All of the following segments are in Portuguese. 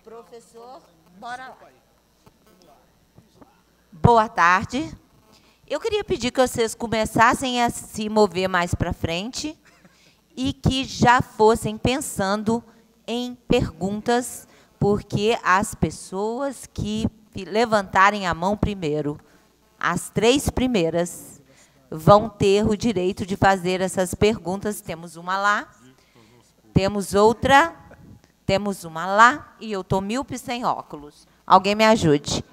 Professor, bora lá. Boa tarde. Eu queria pedir que vocês começassem a se mover mais para frente e que já fossem pensando em perguntas, porque as pessoas que levantarem a mão primeiro, as 3 primeiras, vão ter o direito de fazer essas perguntas. Temos uma lá, temos outra, temos uma lá, e eu estou míope sem óculos. Alguém me ajude.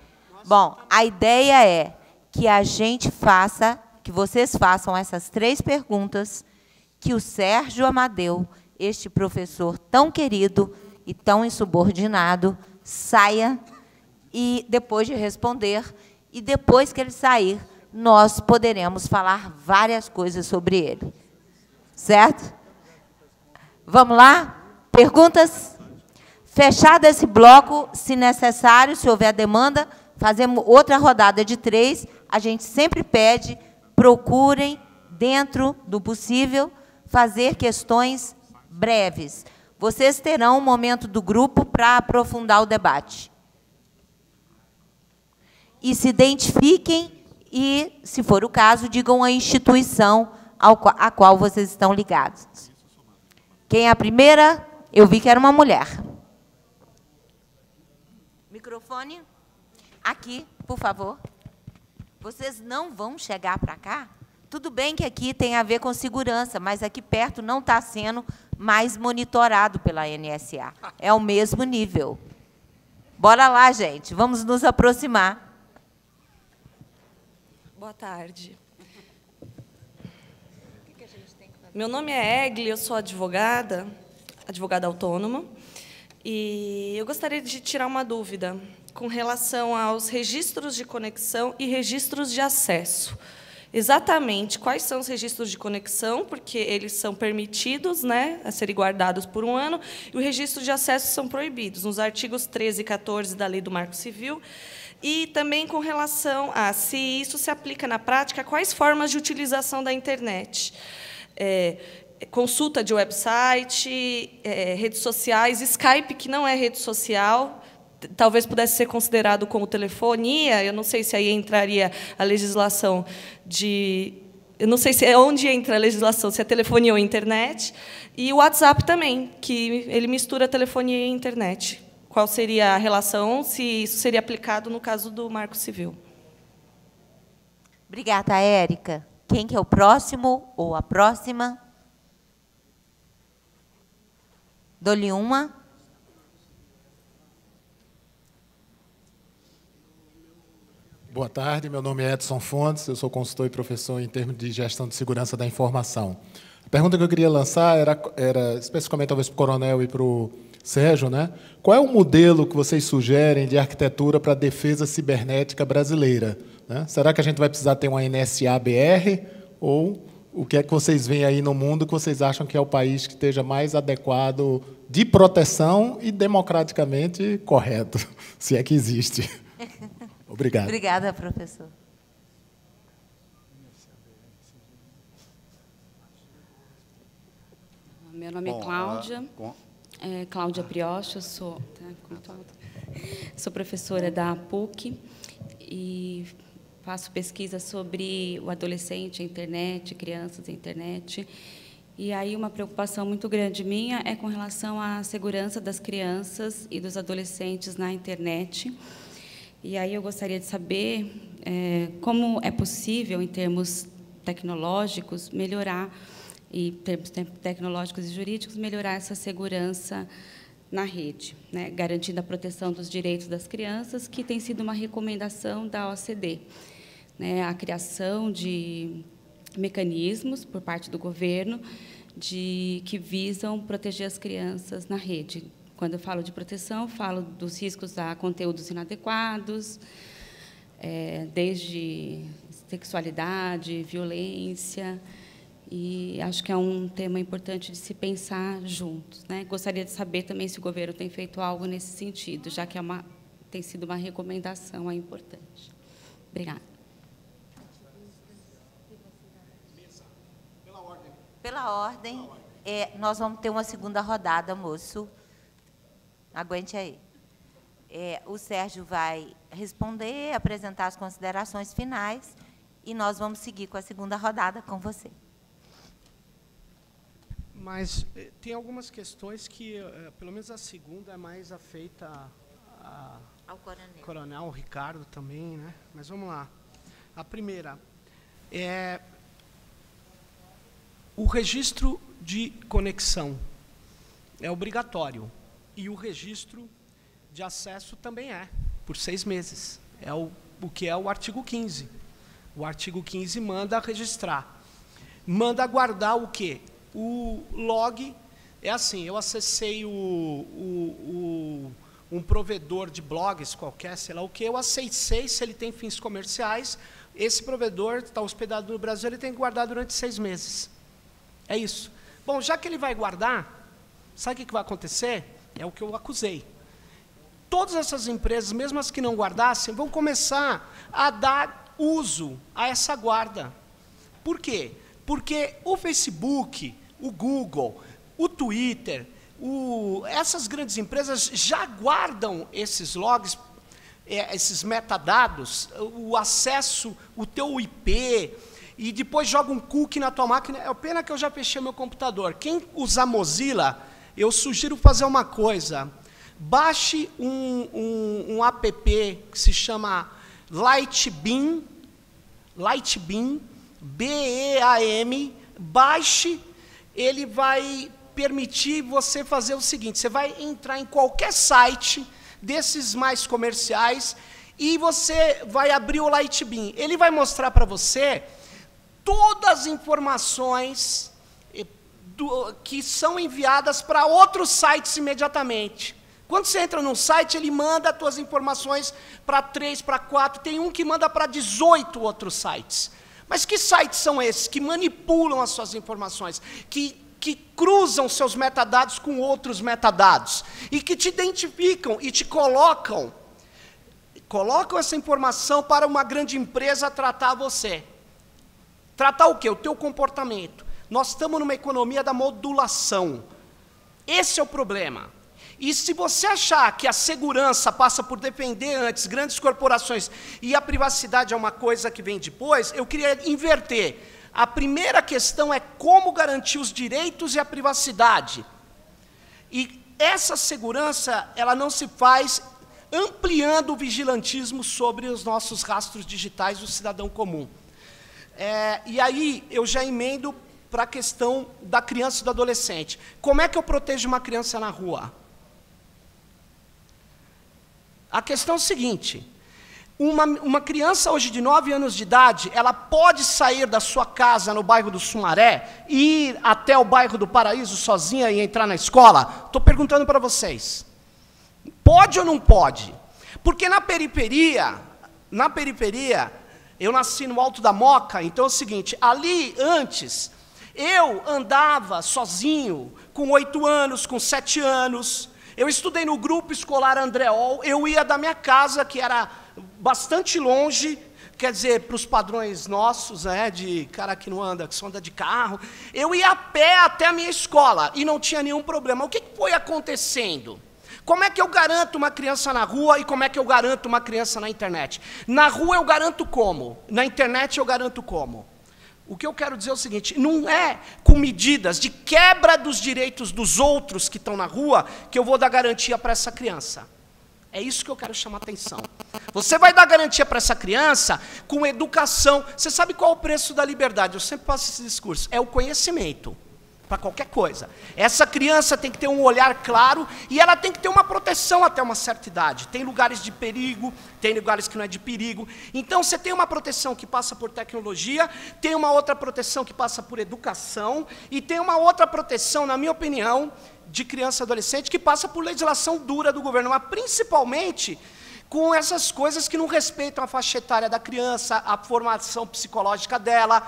Bom, a ideia é que a gente faça, que vocês façam essas 3 perguntas, que o Sérgio Amadeu, este professor tão querido e tão insubordinado, saia, e depois de responder, e depois que ele sair, nós poderemos falar várias coisas sobre ele. Certo? Vamos lá? Perguntas? Fechado esse bloco, se necessário, se houver demanda, fazemos outra rodada de 3. A gente sempre pede, procurem, dentro do possível, fazer questões breves. Vocês terão um momento do grupo para aprofundar o debate. E se identifiquem e, se for o caso, digam a instituição à qual vocês estão ligados. Quem é a primeira? Eu vi que era uma mulher. Microfone. Aqui, por favor. Vocês não vão chegar para cá? Tudo bem que aqui tem a ver com segurança, mas aqui perto não está sendo mais monitorado pela NSA. É o mesmo nível. Bora lá, gente. Vamos nos aproximar. Boa tarde. Meu nome é Egli, eu sou advogada autônoma, e eu gostaria de tirar uma dúvida com relação aos registros de conexão e registros de acesso. Exatamente quais são os registros de conexão, porque eles são permitidos, né, a serem guardados por 1 ano, e os registros de acesso são proibidos, nos artigos 13 e 14 da Lei do Marco Civil. E também com relação a se isso se aplica na prática, quais formas de utilização da internet. Consulta de website, redes sociais, Skype, que não é rede social, talvez pudesse ser considerado como telefonia, eu não sei se aí entraria a legislação de... Eu não sei se é onde entra a legislação, se é telefonia ou internet. E o WhatsApp também, que ele mistura telefonia e internet. Qual seria a relação, se isso seria aplicado no caso do Marco Civil? Obrigada, Érica. Quem que é o próximo ou a próxima? Dou-lhe uma. Boa tarde, meu nome é Edson Fontes, eu sou consultor e professor em termos de gestão de segurança da informação. A pergunta que eu queria lançar era especificamente, talvez, para o Coronel e para o Sérgio, né? Qual é o modelo que vocês sugerem de arquitetura para a defesa cibernética brasileira? Né? Será que a gente vai precisar ter uma NSA-BR? Ou o que é que vocês veem aí no mundo que vocês acham que é o país que esteja mais adequado de proteção e democraticamente correto, se é que existe? Obrigado. Obrigada, professor. Meu nome é Cláudia. Cláudia Brioche, eu sou professora da PUC e faço pesquisa sobre o adolescente, a internet, crianças e internet. E aí uma preocupação muito grande minha é com relação à segurança das crianças e dos adolescentes na internet. E aí eu gostaria de saber como é possível, em termos tecnológicos, melhorar, em termos tecnológicos e jurídicos, melhorar essa segurança na rede, né, garantindo a proteção dos direitos das crianças, que tem sido uma recomendação da OCDE, né, a criação de mecanismos por parte do governo que visam proteger as crianças na rede. Quando eu falo de proteção, falo dos riscos a conteúdos inadequados, desde sexualidade, violência, e acho que é um tema importante de se pensar juntos, né? Gostaria de saber também se o governo tem feito algo nesse sentido, já que tem sido uma recomendação importante. Obrigada. Pela ordem, nós vamos ter uma segunda rodada, moço. Aguente aí. O Sérgio vai responder, apresentar as considerações finais, e nós vamos seguir com a segunda rodada com você. Mas tem algumas questões que, pelo menos a segunda, é mais afeita Ao coronel. Coronel Ricardo também, né? Mas vamos lá. A primeira é o registro de conexão. É obrigatório. E o registro de acesso também por 6 meses. É o que é o artigo 15. O artigo 15 manda registrar. Manda guardar o quê? O log é assim, eu acessei um provedor de blogs qualquer, sei lá o que, eu acessei, se ele tem fins comerciais, esse provedor está hospedado no Brasil, ele tem que guardar durante 6 meses. É isso. Bom, já que ele vai guardar, sabe o que vai acontecer? É o que eu acusei. Todas essas empresas, mesmo as que não guardassem, vão começar a dar uso a essa guarda. Por quê? Porque o Facebook, o Google, o Twitter, essas grandes empresas já guardam esses logs, esses metadados, o acesso, o teu IP, e depois joga um cookie na tua máquina. É pena que eu já fechei meu computador. Quem usar Mozilla, eu sugiro fazer uma coisa. Baixe um app que se chama Lightbeam, BEAM, baixe, ele vai permitir você fazer o seguinte, você vai entrar em qualquer site desses mais comerciais e você vai abrir o Lightbeam. Ele vai mostrar para você todas as informações que são enviadas para outros sites imediatamente. Quando você entra num site, ele manda as suas informações para 3, para 4, tem um que manda para 18 outros sites. Mas que sites são esses que manipulam as suas informações, que cruzam seus metadados com outros metadados, e que te identificam e te colocam essa informação para uma grande empresa tratar você? Tratar o quê? O teu comportamento. Nós estamos numa economia da modulação. Esse é o problema. E se você achar que a segurança passa por defender antes grandes corporações e a privacidade é uma coisa que vem depois, eu queria inverter. A primeira questão é como garantir os direitos e a privacidade. E essa segurança, ela não se faz ampliando o vigilantismo sobre os nossos rastros digitais do cidadão comum. E aí eu já emendo para a questão da criança e do adolescente. Como é que eu protejo uma criança na rua? A questão é o seguinte, uma criança hoje de 9 anos de idade, ela pode sair da sua casa no bairro do Sumaré e ir até o bairro do Paraíso sozinha e entrar na escola? Estou perguntando para vocês. Pode ou não pode? Porque na periferia, eu nasci no Alto da Moca, então é o seguinte, ali antes, eu andava sozinho, com 8 anos, com 7 anos, eu estudei no grupo escolar Andreol, eu ia da minha casa, que era bastante longe, quer dizer, para os padrões nossos, de cara que não anda, que só anda de carro, eu ia a pé até a minha escola, e não tinha nenhum problema. O que foi acontecendo? Como é que eu garanto uma criança na rua e como é que eu garanto uma criança na internet? Na rua eu garanto como? Na internet eu garanto como? O que eu quero dizer é o seguinte, não é com medidas de quebra dos direitos dos outros que estão na rua que eu vou dar garantia para essa criança. É isso que eu quero chamar a atenção. Você vai dar garantia para essa criança com educação. Você sabe qual é o preço da liberdade? Eu sempre faço esse discurso. É o conhecimento, para qualquer coisa. Essa criança tem que ter um olhar claro e ela tem que ter uma proteção até uma certa idade. Tem lugares de perigo, tem lugares que não é de perigo. Então, você tem uma proteção que passa por tecnologia, tem uma outra proteção que passa por educação e tem uma outra proteção, na minha opinião, de criança e adolescente, que passa por legislação dura do governo, mas principalmente com essas coisas que não respeitam a faixa etária da criança, a formação psicológica dela.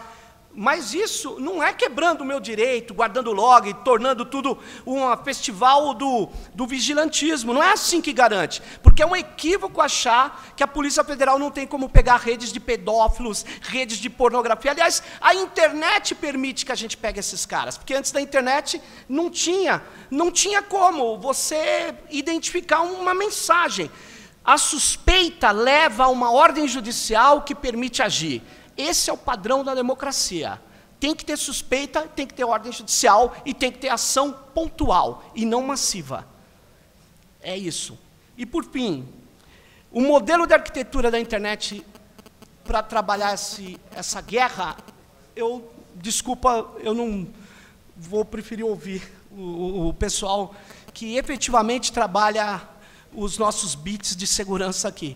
Mas isso não é quebrando o meu direito, guardando log, tornando tudo um festival do vigilantismo. Não é assim que garante. Porque é um equívoco achar que a Polícia Federal não tem como pegar redes de pedófilos, redes de pornografia. Aliás, a internet permite que a gente pegue esses caras. Porque antes da internet não tinha como você identificar uma mensagem. A suspeita leva a uma ordem judicial que permite agir. Esse é o padrão da democracia. Tem que ter suspeita, tem que ter ordem judicial e tem que ter ação pontual e não massiva. É isso. E, por fim, o modelo de arquitetura da internet para trabalhar essa guerra, desculpa, eu não vou preferir ouvir o pessoal que efetivamente trabalha os nossos bits de segurança aqui.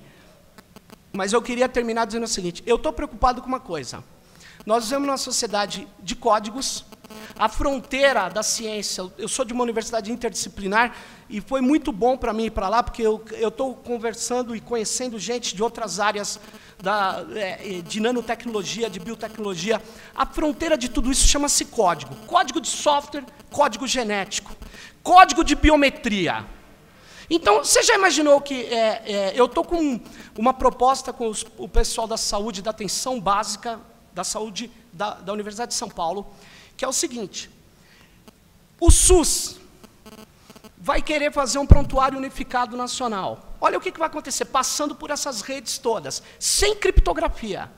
Mas eu queria terminar dizendo o seguinte, eu estou preocupado com uma coisa. Nós vivemos numa sociedade de códigos, a fronteira da ciência, eu sou de uma universidade interdisciplinar, e foi muito bom para mim ir para lá, porque eu estou conversando e conhecendo gente de outras áreas de nanotecnologia, de biotecnologia. A fronteira de tudo isso chama-se código. Código de software, código genético, código de biometria. Então, você já imaginou que eu estou com uma proposta com o pessoal da saúde, da atenção básica, da saúde da Universidade de São Paulo, que é o seguinte, o SUS vai querer fazer um prontuário unificado nacional. Olha o que vai acontecer, passando por essas redes todas, sem criptografia.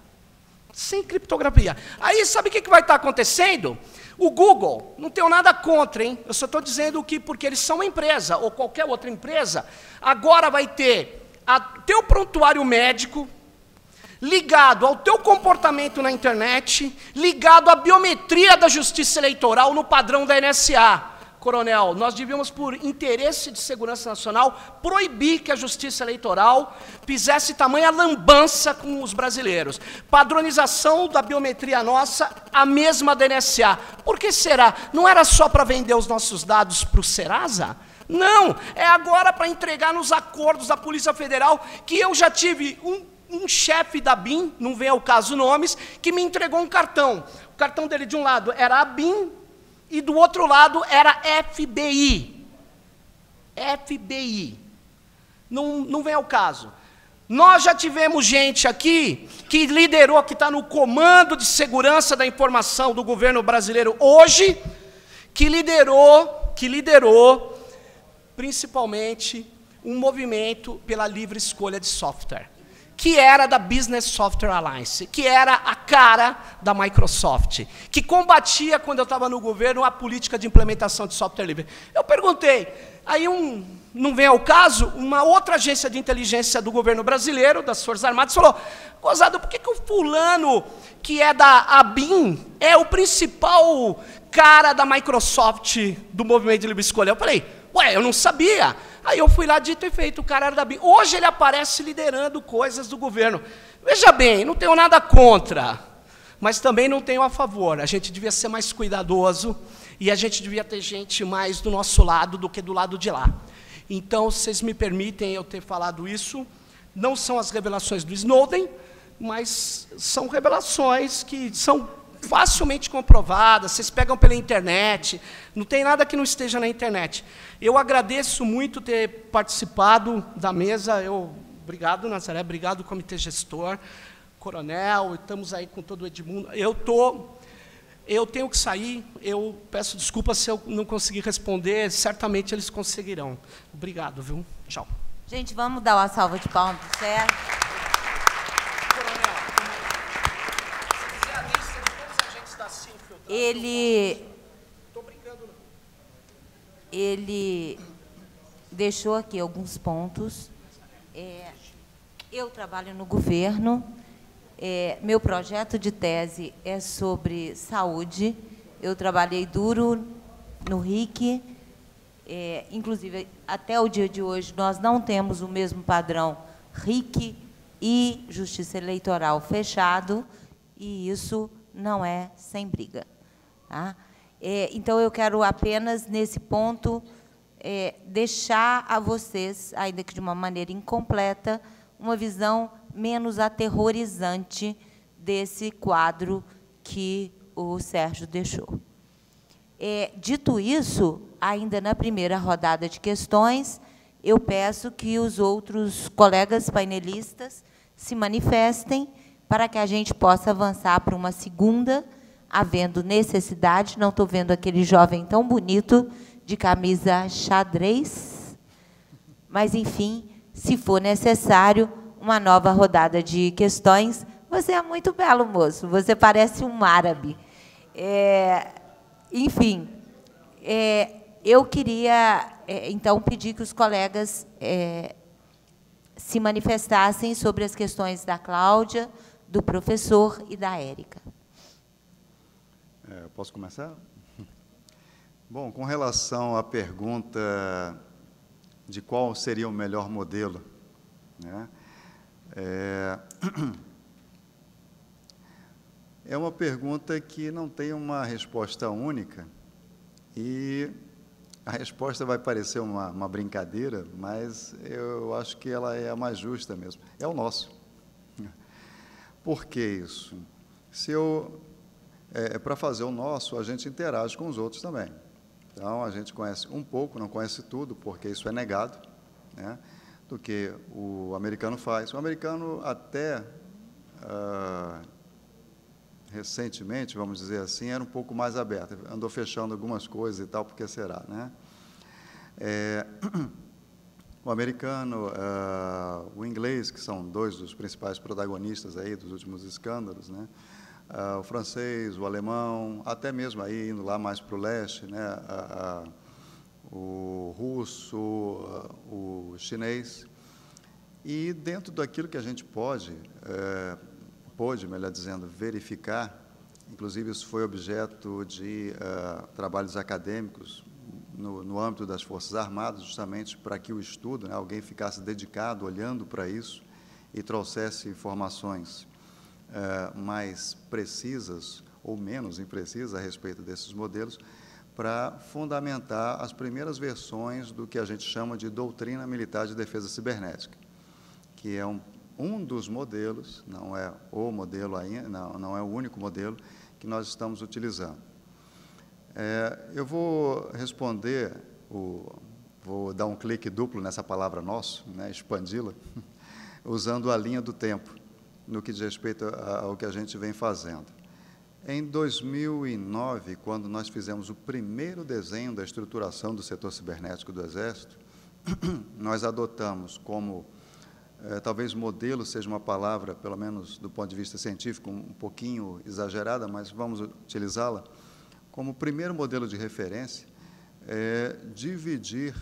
Sem criptografia. Aí, sabe o que vai estar acontecendo? O Google, não tenho nada contra, hein? Eu só estou dizendo que, porque eles são uma empresa, ou qualquer outra empresa, agora vai ter teu prontuário médico, ligado ao teu comportamento na internet, ligado à biometria da Justiça Eleitoral no padrão da NSA. Coronel, nós devíamos, por interesse de segurança nacional, proibir que a Justiça Eleitoral fizesse tamanha lambança com os brasileiros. Padronização da biometria nossa, a mesma da NSA. Por que será? Não era só para vender os nossos dados para o Serasa? Não, é agora para entregar nos acordos da Polícia Federal, que eu já tive um chefe da BIM, não vem ao caso nomes, que me entregou um cartão. O cartão dele, de um lado, era a BIM, e do outro lado era FBI. FBI. Não vem ao caso. Nós já tivemos gente aqui que liderou, que está no comando de segurança da informação do governo brasileiro hoje, que liderou principalmente um movimento pela livre escolha de software, que era da Business Software Alliance, que era a cara da Microsoft, que combatia, quando eu estava no governo, a política de implementação de software livre. Eu perguntei, aí não vem ao caso, uma outra agência de inteligência do governo brasileiro, das Forças Armadas, falou, gozado, por que o fulano, que é da ABIN, é o principal cara da Microsoft do movimento de livre escolha? Eu falei, ué, eu não sabia. Aí eu fui lá, dito e feito, o cara era da BIM. Hoje ele aparece liderando coisas do governo. Veja bem, não tenho nada contra, mas também não tenho a favor. A gente devia ser mais cuidadoso e a gente devia ter gente mais do nosso lado do que do lado de lá. Então, vocês me permitem eu ter falado isso. Não são as revelações do Snowden, mas são revelações que são facilmente comprovadas, vocês pegam pela internet, não tem nada que não esteja na internet. Eu agradeço muito ter participado da mesa, obrigado, Nazaré, obrigado, comitê gestor, coronel, estamos aí com todo o Edmundo. Eu tenho que sair, eu peço desculpa se eu não conseguir responder, certamente eles conseguirão. Obrigado, viu? Tchau. Gente, vamos dar uma salva de palmas para o Sérgio. Ele deixou aqui alguns pontos. Eu trabalho no governo. Meu projeto de tese é sobre saúde. Eu trabalhei duro no RIC. Inclusive, até o dia de hoje, nós não temos o mesmo padrão RIC e Justiça Eleitoral fechado, e isso não é sem briga. Tá? Então, eu quero apenas, nesse ponto, deixar a vocês, ainda que de uma maneira incompleta, uma visão menos aterrorizante desse quadro que o Sérgio deixou. Dito isso, ainda na primeira rodada de questões, eu peço que os outros colegas painelistas se manifestem para que a gente possa avançar para uma segunda, havendo necessidade. Não estou vendo aquele jovem tão bonito de camisa xadrez, mas, enfim, se for necessário, uma nova rodada de questões. Você é muito belo, moço. Você parece um árabe. Enfim, eu queria, então, pedir que os colegas se manifestassem sobre as questões da Cláudia, do professor e da Érica. Posso começar? Bom, com relação à pergunta de qual seria o melhor modelo, né? É uma pergunta que não tem uma resposta única e a resposta vai parecer uma brincadeira, mas eu acho que ela é a mais justa mesmo. É o nosso. Por que isso? Para fazer o nosso, a gente interage com os outros também. Então, a gente conhece um pouco, não conhece tudo, porque isso é negado, né, do que o americano faz. O americano até recentemente, vamos dizer assim, era um pouco mais aberto, andou fechando algumas coisas e tal, porque será, né? O americano, o inglês, que são dois dos principais protagonistas aí dos últimos escândalos, né? O francês, o alemão, até mesmo aí indo lá mais para o leste, né? O russo, o chinês. E dentro daquilo que a gente pôde, melhor dizendo, verificar, inclusive isso foi objeto de trabalhos acadêmicos no âmbito das Forças Armadas, justamente para que o estudo, né, alguém ficasse dedicado, olhando para isso e trouxesse informações mais precisas ou menos imprecisas a respeito desses modelos, para fundamentar as primeiras versões do que a gente chama de doutrina militar de defesa cibernética, que é um dos modelos, não é o modelo ainda, não é o único modelo que nós estamos utilizando. Eu vou responder, vou dar um clique duplo nessa palavra nosso, né, expandi-la, usando a linha do tempo, no que diz respeito ao que a gente vem fazendo. Em 2009, quando nós fizemos o primeiro desenho da estruturação do setor cibernético do Exército, nós adotamos como, talvez modelo seja uma palavra, pelo menos do ponto de vista científico, um pouquinho exagerada, mas vamos utilizá-la, como primeiro modelo de referência, dividir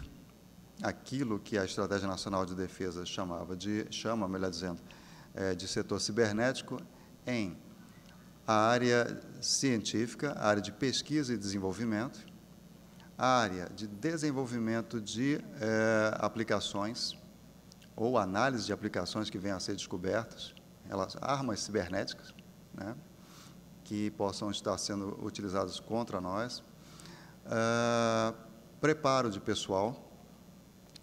aquilo que a Estratégia Nacional de Defesa chama, melhor dizendo, de setor cibernético em a área científica, a área de pesquisa e desenvolvimento, a área de desenvolvimento de aplicações ou análise de aplicações que venham a ser descobertas, armas cibernéticas, né, que possam estar sendo utilizadas contra nós, preparo de pessoal,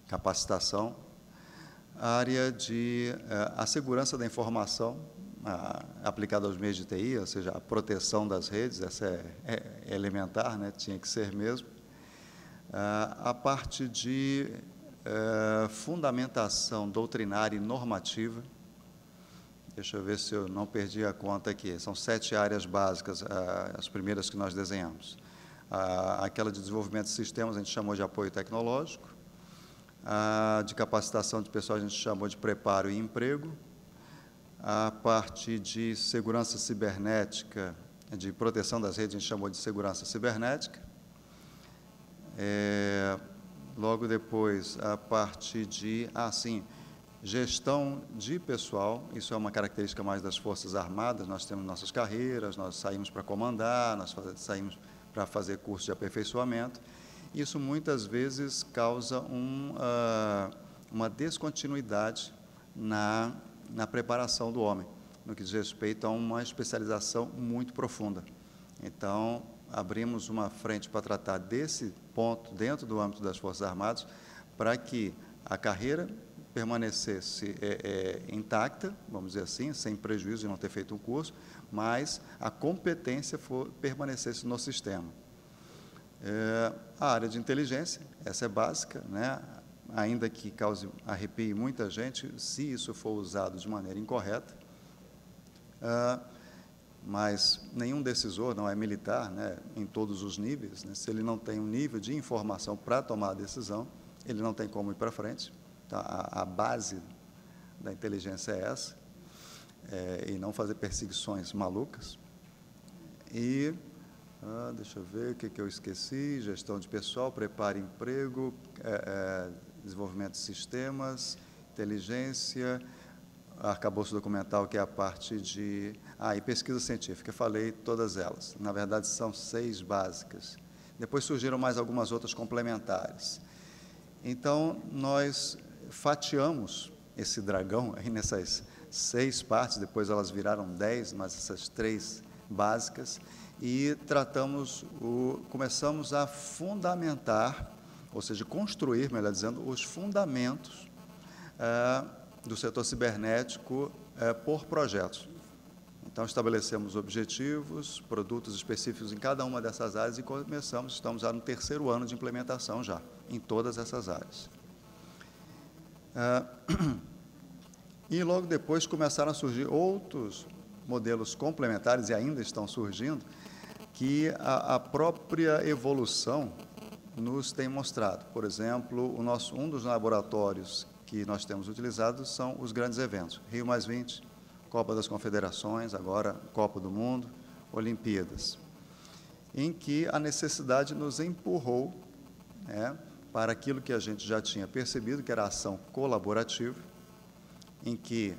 capacitação, a área de a segurança da informação aplicada aos meios de TI, ou seja, a proteção das redes, essa é elementar, né, tinha que ser mesmo, a parte de fundamentação doutrinária e normativa. Deixa eu ver se eu não perdi a conta aqui. São 7 áreas básicas, as primeiras que nós desenhamos. Aquela de desenvolvimento de sistemas a gente chamou de apoio tecnológico, a de capacitação de pessoal a gente chamou de preparo e emprego, a parte de segurança cibernética, de proteção das redes a gente chamou de segurança cibernética, logo depois a parte de, gestão de pessoal, isso é uma característica mais das Forças Armadas, nós temos nossas carreiras, nós saímos para comandar, nós saímos para fazer curso de aperfeiçoamento. Isso muitas vezes causa uma descontinuidade na preparação do homem, no que diz respeito a uma especialização muito profunda. Então, abrimos uma frente para tratar desse ponto dentro do âmbito das Forças Armadas, para que a carreira permanecesse intacta, vamos dizer assim, sem prejuízo de não ter feito um curso, mas a competência permanecesse no sistema. A área de inteligência, essa é básica, né? Ainda que cause arrepio muita gente, se isso for usado de maneira incorreta, mas nenhum decisor não é militar, né, em todos os níveis, né? Se ele não tem um nível de informação para tomar a decisão, ele não tem como ir para frente. Então, a base da inteligência é essa, e não fazer perseguições malucas. E, deixa eu ver o que eu esqueci, gestão de pessoal, preparo emprego, desenvolvimento de sistemas, inteligência, arcabouço documental, que é a parte de... e pesquisa científica, falei todas elas. Na verdade, são 6 básicas. Depois surgiram mais algumas outras complementares. Então, nós fatiamos esse dragão aí nessas 6 partes, depois elas viraram 10, mas essas 3 básicas, e começamos a fundamentar, ou seja, construir, melhor dizendo, os fundamentos do setor cibernético por projetos. Então, estabelecemos objetivos, produtos específicos em cada uma dessas áreas e estamos já no 3º ano de implementação já, em todas essas áreas. E logo depois começaram a surgir outros modelos complementares, e ainda estão surgindo, que a própria evolução nos tem mostrado. Por exemplo, um dos laboratórios que nós temos utilizado são os grandes eventos, Rio+20, Copa das Confederações, agora Copa do Mundo, Olimpíadas, em que a necessidade nos empurrou, né, para aquilo que a gente já tinha percebido, que era a ação colaborativa, em que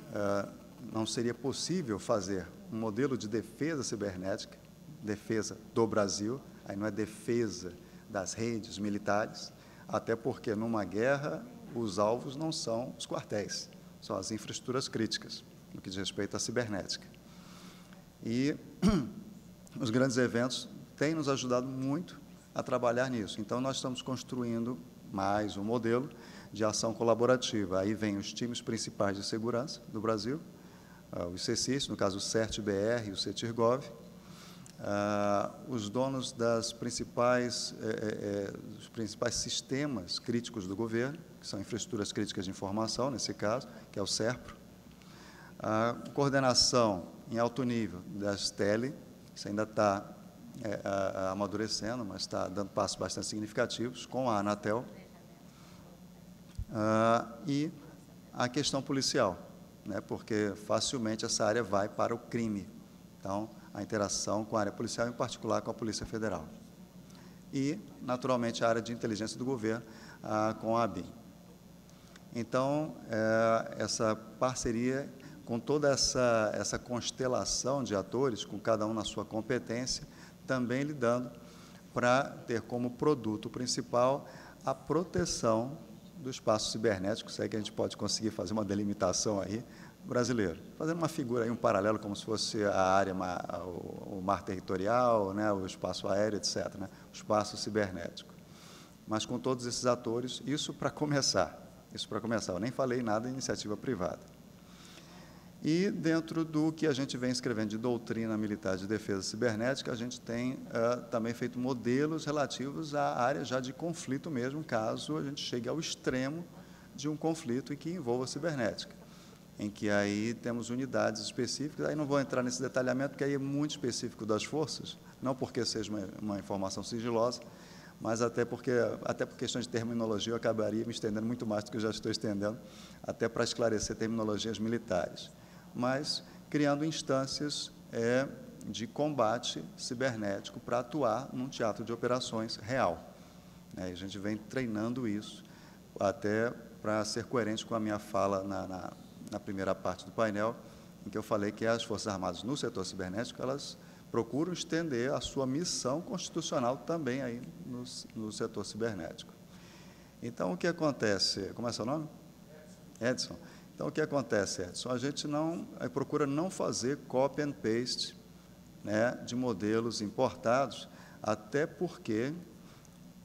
não seria possível fazer um modelo de defesa cibernética, defesa do Brasil, aí não é defesa das redes militares, até porque numa guerra os alvos não são os quartéis, são as infraestruturas críticas, no que diz respeito à cibernética. E os grandes eventos têm nos ajudado muito a trabalhar nisso. Então, nós estamos construindo mais um modelo de ação colaborativa. Aí vem os times principais de segurança do Brasil, os CECIS, no caso o CERT-BR e o CETIR-GOV, os donos dos principais sistemas críticos do governo, que são infraestruturas críticas de informação, nesse caso, que é o SERPRO, a coordenação em alto nível das TELE, isso ainda está amadurecendo, mas está dando passos bastante significativos, com a Anatel, e a questão policial, né, porque facilmente essa área vai para o crime. Então, a interação com a área policial, em particular com a Polícia Federal. E, naturalmente, a área de inteligência do governo com a ABIN. Então, essa parceria, com toda essa constelação de atores, com cada um na sua competência, também lidando para ter como produto principal a proteção do espaço cibernético, se é que a gente pode conseguir fazer uma delimitação aí, brasileiro. Fazendo uma figura aí, um paralelo, como se fosse a área, o mar territorial, né, o espaço aéreo, etc., né, o espaço cibernético. Mas com todos esses atores, isso para começar, eu nem falei nada em iniciativa privada. E dentro do que a gente vem escrevendo de doutrina militar de defesa cibernética, a gente tem também feito modelos relativos à área já de conflito mesmo, caso a gente chegue ao extremo de um conflito e que envolva a cibernética, em que aí temos unidades específicas, aí não vou entrar nesse detalhamento, porque aí é muito específico das forças, não porque seja uma informação sigilosa, mas até por questões de terminologia eu acabaria me estendendo muito mais do que eu já estou estendendo, até para esclarecer terminologias militares, mas criando instâncias de combate cibernético para atuar num teatro de operações real. A gente vem treinando isso, até para ser coerente com a minha fala na primeira parte do painel, em que eu falei que as Forças Armadas no setor cibernético, elas procuram estender a sua missão constitucional também aí no setor cibernético. Então, o que acontece? Como é seu nome? Edson. Então, o que acontece, Edson? A gente procura não fazer copy and paste, né, de modelos importados, até porque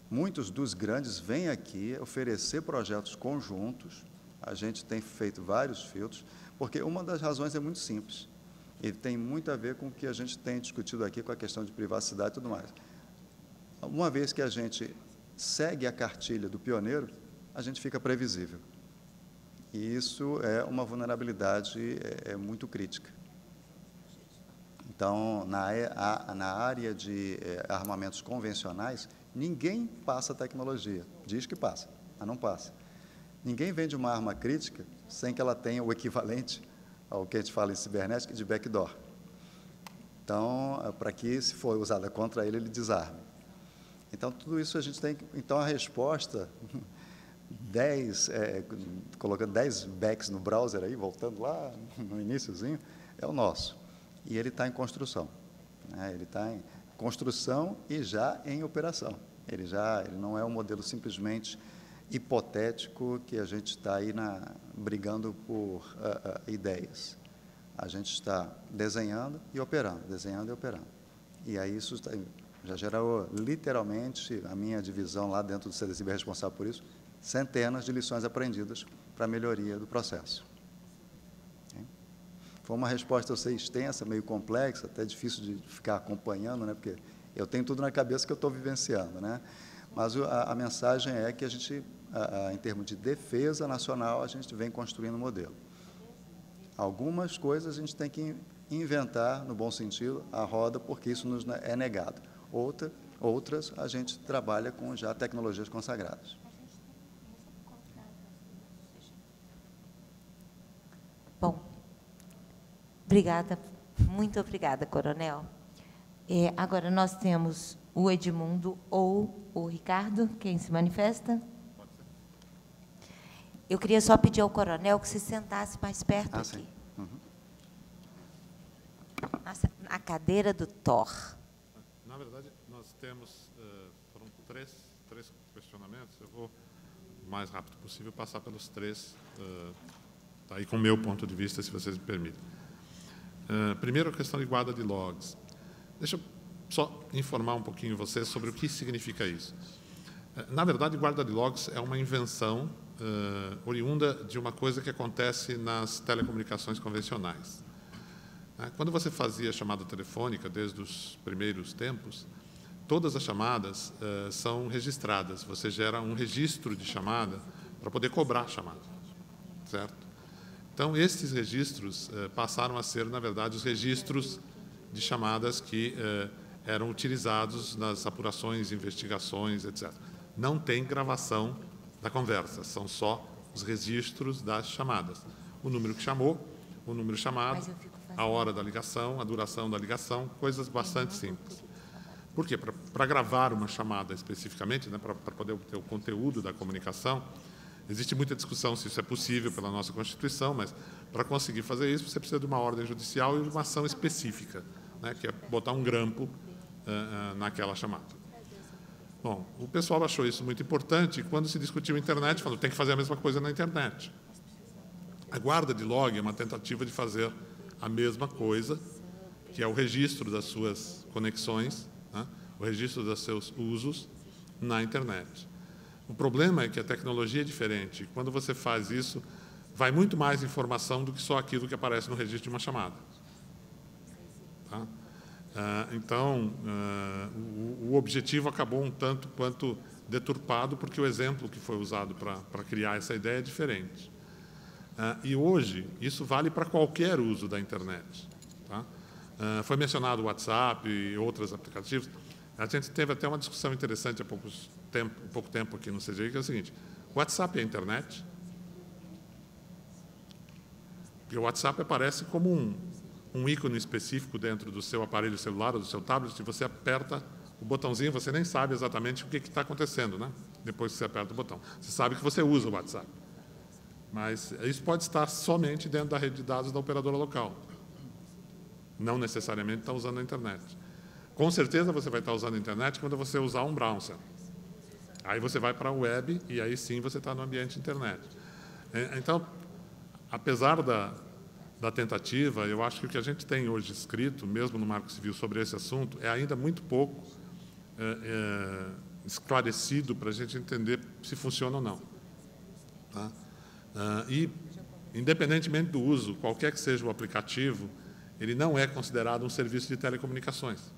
muitos dos grandes vêm aqui oferecer projetos conjuntos. A gente tem feito vários filtros, porque uma das razões é muito simples. E tem muito a ver com o que a gente tem discutido aqui com a questão de privacidade e tudo mais. Uma vez que a gente segue a cartilha do pioneiro, a gente fica previsível. E isso é uma vulnerabilidade muito crítica. Então, na área de armamentos convencionais, ninguém passa tecnologia. Diz que passa, mas não passa. Ninguém vende uma arma crítica sem que ela tenha o equivalente ao que a gente fala em cibernética de backdoor. Então, para que, se for usada contra ele, ele desarme. Então, tudo isso a gente tem que... Então, a resposta, colocando 10 backs no browser, aí, voltando lá no iniciozinho, é o nosso. E ele está em construção. Né? Ele está em construção e já em operação. Ele não é um modelo simplesmente hipotético que a gente está aí brigando por ideias. A gente está desenhando e operando, desenhando e operando. E aí isso já gerou, literalmente, a minha divisão lá dentro do CDCIB é responsável por isso, centenas de lições aprendidas para a melhoria do processo. Okay? Foi uma resposta, eu sei, extensa, meio complexa, até difícil de ficar acompanhando, né? Porque eu tenho tudo na cabeça que eu estou vivenciando, né? Mas a mensagem é que a gente, em termos de defesa nacional, a gente vem construindo um modelo. Algumas coisas a gente tem que inventar, no bom sentido, a roda, porque isso nos é negado. Outras a gente trabalha com já tecnologias consagradas. Bom, obrigada, muito obrigada, coronel. Agora nós temos o Edmundo ou o Ricardo, quem se manifesta? Eu queria só pedir ao coronel que se sentasse mais perto aqui. Sim. Uhum. Na cadeira do Thor. Na verdade, nós temos, foram três questionamentos. Eu vou, o mais rápido possível, passar pelos três, aí com o meu ponto de vista, se vocês me permitem. Primeiro, a questão de guarda de logs. Deixa eu só informar um pouquinho vocês sobre o que significa isso. Na verdade, guarda de logs é uma invenção oriunda de uma coisa que acontece nas telecomunicações convencionais. Quando você fazia chamada telefônica, desde os primeiros tempos, todas as chamadas são registradas. Você gera um registro de chamada para poder cobrar a chamada, certo? Então, esses registros passaram a ser, na verdade, os registros de chamadas que eram utilizados nas apurações, investigações, etc. Não tem gravação da conversa, são só os registros das chamadas. O número que chamou, o número chamado, a hora da ligação, a duração da ligação, coisas bastante simples. Por quê? Para gravar uma chamada especificamente, né, para poder obter o conteúdo da comunicação, existe muita discussão se isso é possível pela nossa Constituição, mas para conseguir fazer isso, você precisa de uma ordem judicial e de uma ação específica, né, que é botar um grampo naquela chamada. Bom, o pessoal achou isso muito importante e quando se discutiu a internet, falou, tem que fazer a mesma coisa na internet. A guarda de log é uma tentativa de fazer a mesma coisa, que é o registro das suas conexões, né, o registro dos seus usos na internet. O problema é que a tecnologia é diferente. Quando você faz isso, vai muito mais informação do que só aquilo que aparece no registro de uma chamada. Tá? Então, o objetivo acabou um tanto quanto deturpado, porque o exemplo que foi usado para criar essa ideia é diferente. E hoje, isso vale para qualquer uso da internet. Tá? Foi mencionado o WhatsApp e outros aplicativos. A gente teve até uma discussão interessante há pouco tempo aqui no CGI, que é o seguinte, o WhatsApp é a internet? E o WhatsApp aparece como um ícone específico dentro do seu aparelho celular ou do seu tablet, e você aperta o botãozinho, você nem sabe exatamente o que está acontecendo, né? Depois que você aperta o botão. Você sabe que você usa o WhatsApp. Mas isso pode estar somente dentro da rede de dados da operadora local. Não necessariamente está usando a internet. Com certeza você vai estar usando a internet quando você usar um browser. Aí você vai para a web e aí sim você está no ambiente internet. Então, apesar da tentativa, eu acho que o que a gente tem hoje escrito, mesmo no Marco Civil, sobre esse assunto, é ainda muito pouco esclarecido para a gente entender se funciona ou não. Tá? E, independentemente do uso, qualquer que seja o aplicativo, ele não é considerado um serviço de telecomunicações.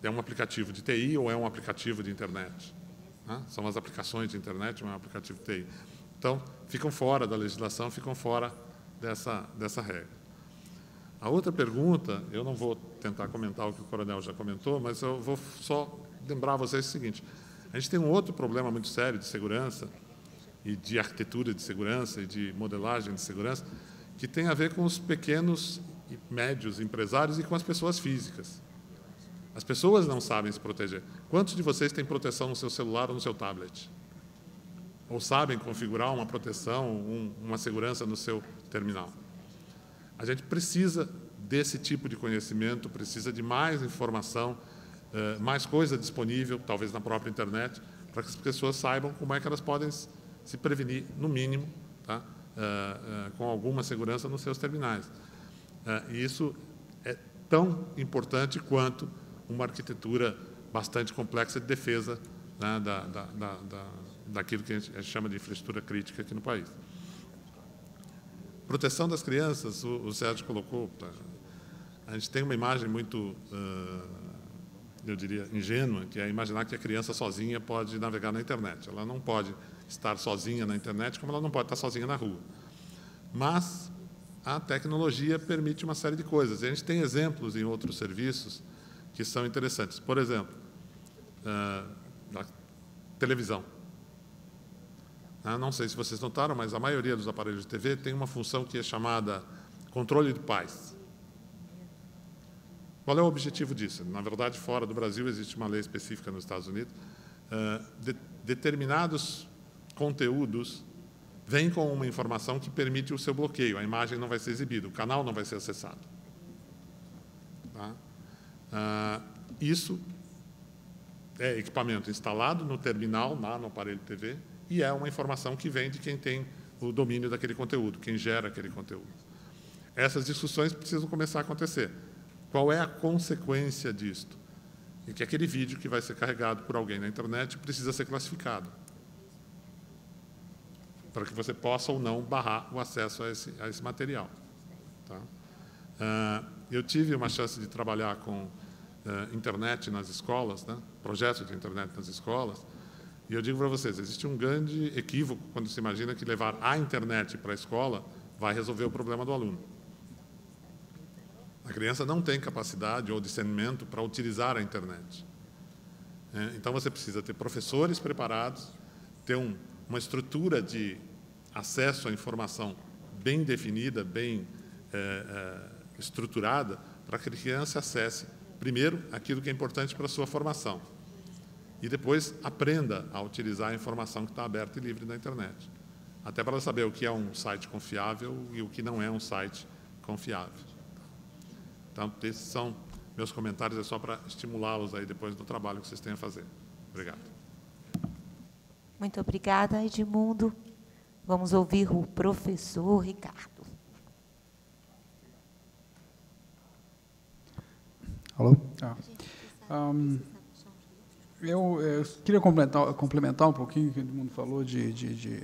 É um aplicativo de TI ou é um aplicativo de internet? Né? São as aplicações de internet ou é um aplicativo de TI. Então, ficam fora da legislação, ficam fora dessa regra. A outra pergunta, eu não vou tentar comentar o que o coronel já comentou, mas eu vou só lembrar a vocês o seguinte: a gente tem um outro problema muito sério de segurança e de arquitetura de segurança e de modelagem de segurança, que tem a ver com os pequenos e médios empresários e com as pessoas físicas. As pessoas não sabem se proteger. Quantos de vocês têm proteção no seu celular ou no seu tablet? Ou sabem configurar uma proteção, uma segurança no seu terminal? A gente precisa desse tipo de conhecimento, precisa de mais informação, mais coisa disponível, talvez na própria internet, para que as pessoas saibam como é que elas podem se prevenir, no mínimo, tá? Com alguma segurança nos seus terminais. E isso é tão importante quanto uma arquitetura bastante complexa de defesa, né, daquilo que a gente chama de infraestrutura crítica aqui no país. Proteção das crianças, o Sérgio colocou, a gente tem uma imagem muito, eu diria, ingênua, que é imaginar que a criança sozinha pode navegar na internet. Ela não pode estar sozinha na internet, como ela não pode estar sozinha na rua. Mas a tecnologia permite uma série de coisas. E a gente tem exemplos em outros serviços que são interessantes. Por exemplo, a televisão. Não sei se vocês notaram, mas a maioria dos aparelhos de TV tem uma função que é chamada controle de paz. Qual é o objetivo disso? Na verdade, fora do Brasil, existe uma lei específica nos Estados Unidos. Determinados conteúdos vêm com uma informação que permite o seu bloqueio. A imagem não vai ser exibida, o canal não vai ser acessado. Tá? Isso é equipamento instalado no terminal, no aparelho de TV, e é uma informação que vem de quem tem o domínio daquele conteúdo, quem gera aquele conteúdo. Essas discussões precisam começar a acontecer. Qual é a consequência disto? E que aquele vídeo que vai ser carregado por alguém na internet precisa ser classificado, para que você possa ou não barrar o acesso a esse material. Tá? Eu tive uma chance de trabalhar com internet nas escolas, né? Projetos de internet nas escolas, e eu digo para vocês, existe um grande equívoco quando se imagina que levar a internet para a escola vai resolver o problema do aluno. A criança não tem capacidade ou discernimento para utilizar a internet. Então, você precisa ter professores preparados, ter uma estrutura de acesso à informação bem definida, bem estruturada, para que a criança acesse, primeiro, aquilo que é importante para a sua formação, e depois aprenda a utilizar a informação que está aberta e livre na internet, até para ela saber o que é um site confiável e o que não é um site confiável. Então, esses são meus comentários, é só para estimulá-los aí depois do trabalho que vocês têm a fazer. Obrigado. Muito obrigada, Edmundo. Vamos ouvir o professor Ricardo. Alô? Eu queria complementar um pouquinho o que o Edmundo falou de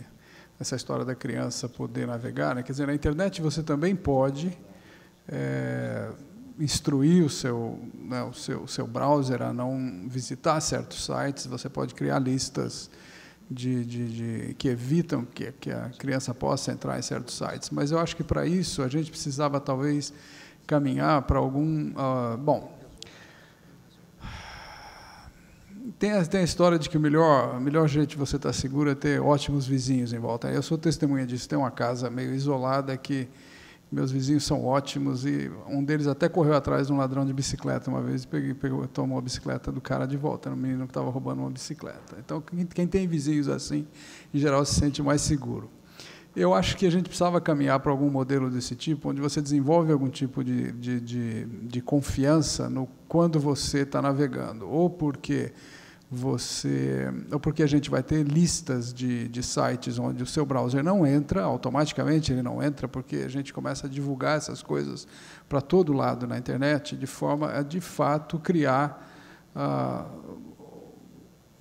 essa história da criança poder navegar, né? Quer dizer, na internet você também pode instruir o seu browser a não visitar certos sites, você pode criar listas que evitam que a criança possa entrar em certos sites. Mas eu acho que, para isso, a gente precisava, talvez, caminhar para algum... Tem a história de que o melhor jeito de você estar seguro é ter ótimos vizinhos em volta. Eu sou testemunha disso. Tem uma casa meio isolada que meus vizinhos são ótimos, e um deles até correu atrás de um ladrão de bicicleta uma vez, tomou a bicicleta do cara de volta, era um menino que estava roubando uma bicicleta. Então, quem tem vizinhos assim, em geral, se sente mais seguro. Eu acho que a gente precisava caminhar para algum modelo desse tipo, onde você desenvolve algum tipo de confiança quando você está navegando, ou porque a gente vai ter listas de sites onde o seu browser não entra, automaticamente ele não entra, porque a gente começa a divulgar essas coisas para todo lado na internet, de forma a, de fato, criar,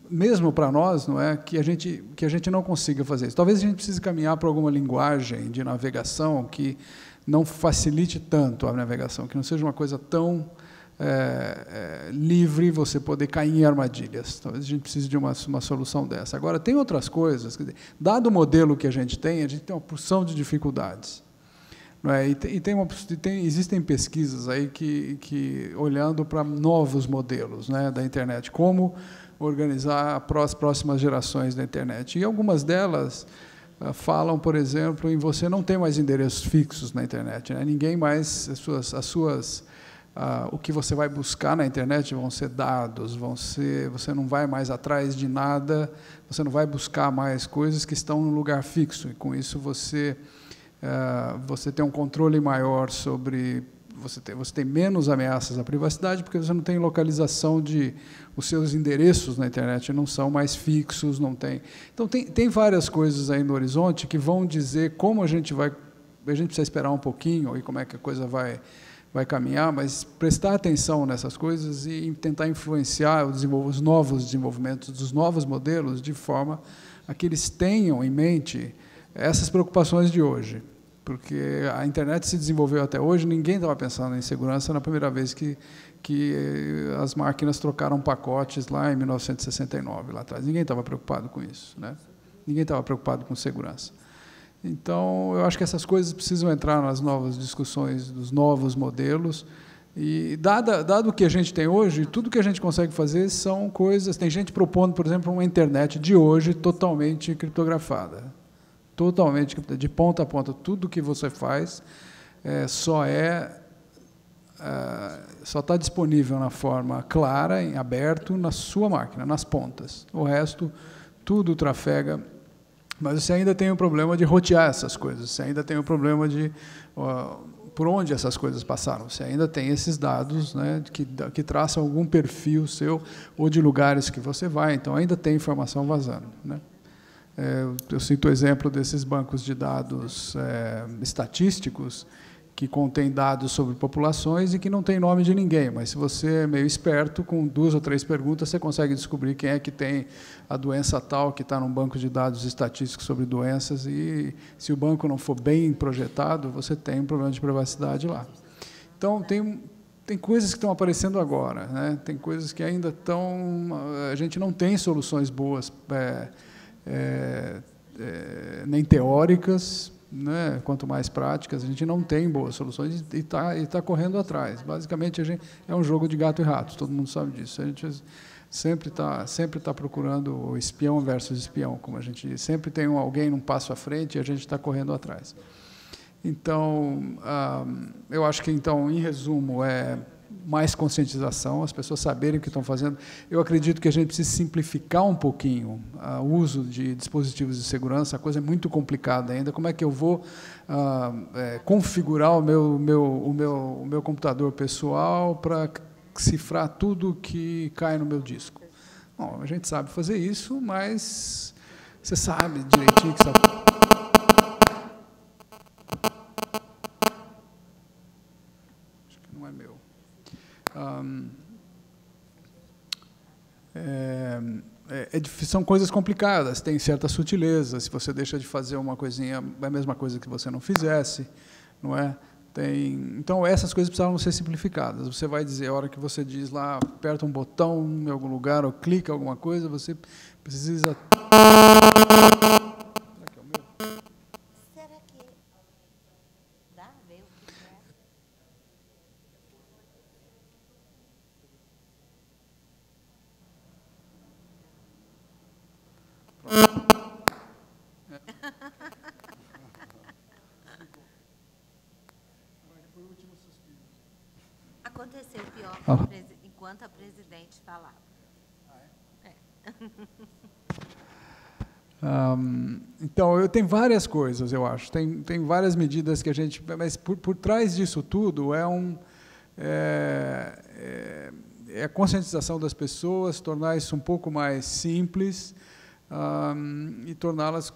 mesmo para nós, não é, que a gente não consiga fazer isso. Talvez a gente precise caminhar para alguma linguagem de navegação que não facilite tanto a navegação, que não seja uma coisa tão livre, você poder cair em armadilhas. Talvez a gente precise de uma solução dessa. Agora, tem outras coisas, quer dizer, dado o modelo que a gente tem uma porção de dificuldades. Não é? Existem pesquisas aí que olhando para novos modelos, né, da internet, como organizar as próximas gerações da internet. E algumas delas falam, por exemplo, em você não ter mais endereços fixos na internet, né? Ninguém mais, o que você vai buscar na internet vão ser dados, você não vai mais atrás de nada, você não vai buscar mais coisas que estão no lugar fixo, e com isso você tem um controle maior sobre, você tem menos ameaças à privacidade, porque você não tem localização os seus endereços na internet não são mais fixos, não tem. Então tem várias coisas aí no horizonte que vão dizer como a gente precisa esperar um pouquinho e como é que a coisa vai caminhar, mas prestar atenção nessas coisas e tentar influenciar os novos desenvolvimentos dos novos modelos de forma a que eles tenham em mente essas preocupações de hoje. Porque a internet se desenvolveu até hoje, ninguém estava pensando em segurança na primeira vez que as máquinas trocaram pacotes lá em 1969, lá atrás. Ninguém estava preocupado com isso, né? Ninguém estava preocupado com segurança. Então, eu acho que essas coisas precisam entrar nas novas discussões dos novos modelos. E, dado o que a gente tem hoje, tudo que a gente consegue fazer são coisas... Tem gente propondo, por exemplo, uma internet de hoje totalmente criptografada. Totalmente, de ponta a ponta. Tudo que você faz só está disponível na forma clara, em aberto, na sua máquina, nas pontas. O resto, tudo trafega. Mas você ainda tem o problema de rotear essas coisas, você ainda tem o problema de por onde essas coisas passaram. Você ainda tem esses dados, né, que traçam algum perfil seu ou de lugares que você vai, então ainda tem informação vazando, né? Eu cito o exemplo desses bancos de dados estatísticos que contém dados sobre populações e que não tem nome de ninguém, mas se você é meio esperto, com 2 ou 3 perguntas, você consegue descobrir quem é que tem a doença tal, que está num banco de dados estatísticos sobre doenças, e se o banco não for bem projetado, você tem um problema de privacidade lá. Então, tem coisas que estão aparecendo agora, né? Tem coisas que ainda estão... A gente não tem soluções boas, nem teóricas, né, quanto mais práticas, a gente não tem boas soluções e está correndo atrás. Basicamente, é um jogo de gato e rato, todo mundo sabe disso. A gente sempre está procurando o espião versus espião, como a gente diz. Sempre tem alguém num passo à frente e a gente está correndo atrás. Então, eu acho que, então, em resumo, mais conscientização, as pessoas saberem o que estão fazendo. Eu acredito que a gente precisa simplificar um pouquinho o uso de dispositivos de segurança. A coisa é muito complicada ainda. Como é que eu vou configurar o meu computador pessoal para cifrar tudo que cai no meu disco? Bom, a gente sabe fazer isso, mas você sabe direitinho que sabe. Acho que não é meu. São coisas complicadas, tem certas sutilezas. Se você deixa de fazer uma coisinha, é a mesma coisa que você não fizesse, não é? Então, essas coisas precisavam ser simplificadas. Você vai dizer, a hora que você diz lá, aperta um botão em algum lugar ou clica alguma coisa, você precisa... Aconteceu pior enquanto a presidente falava. Então, eu tenho várias coisas, eu acho. Tem várias medidas que a gente... Mas por trás disso tudo é a conscientização das pessoas, tornar isso um pouco mais simples e torná-las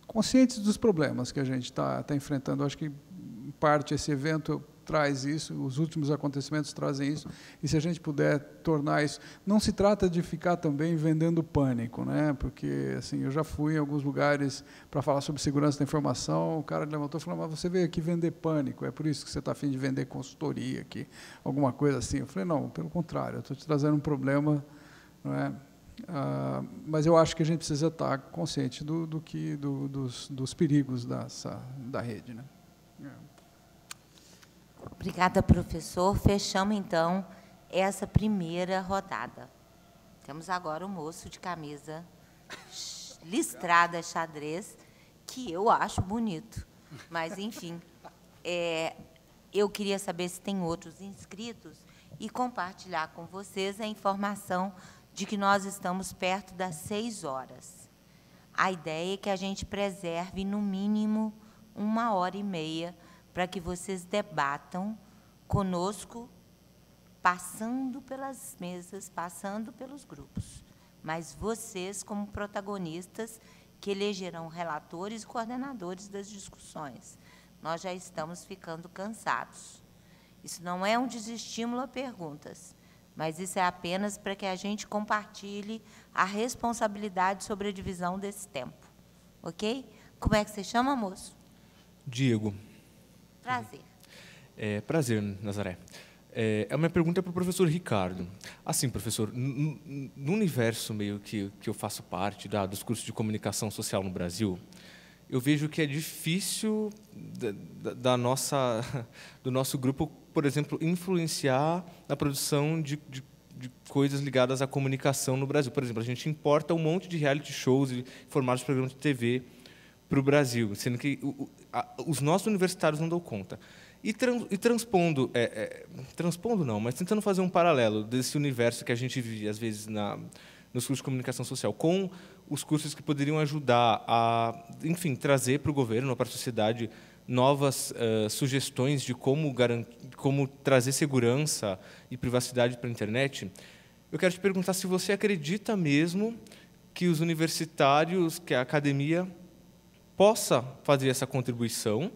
conscientes dos problemas que a gente está enfrentando. Eu acho que, em parte, esse evento traz isso, os últimos acontecimentos trazem isso, e se a gente puder tornar isso... Não se trata de ficar também vendendo pânico, né? Porque assim, eu já fui em alguns lugares para falar sobre segurança da informação, o cara levantou e falou, mas você veio aqui vender pânico, é por isso que você está a fim de vender consultoria aqui, alguma coisa assim. Eu falei, não, pelo contrário, eu estou te trazendo um problema, não é? Mas eu acho que a gente precisa estar consciente dos perigos da rede, né? Obrigada, professor. Fechamos, então, essa primeira rodada. Temos agora o moço de camisa listrada xadrez, que eu acho bonito. Mas, enfim, eu queria saber se tem outros inscritos e compartilhar com vocês a informação de que nós estamos perto das 6 horas. A ideia é que a gente preserve, no mínimo, 1h30 para que vocês debatam conosco, passando pelas mesas, passando pelos grupos. Mas vocês, como protagonistas, que elegerão relatores e coordenadores das discussões. Nós já estamos ficando cansados. Isso não é um desestímulo a perguntas, mas isso é apenas para que a gente compartilhe a responsabilidade sobre a divisão desse tempo. Ok? Como é que você chama, moço? Diego. Prazer. Prazer, Nazaré. A minha pergunta é para o professor Ricardo. Assim, professor, no universo meio que eu faço parte dos cursos de comunicação social no Brasil, eu vejo que é difícil do nosso grupo, por exemplo, influenciar na produção de coisas ligadas à comunicação no Brasil. Por exemplo, a gente importa um monte de reality shows e formatos de programas de TV para o Brasil, sendo que os nossos universitários não dão conta. E transpondo não, mas tentando fazer um paralelo desse universo que a gente vive, às vezes, nos cursos de comunicação social, com os cursos que poderiam ajudar a, enfim, trazer para o governo, para a sociedade, novas sugestões de como trazer segurança e privacidade para a internet. Eu quero te perguntar se você acredita mesmo que os universitários, que a academia, possa fazer essa contribuição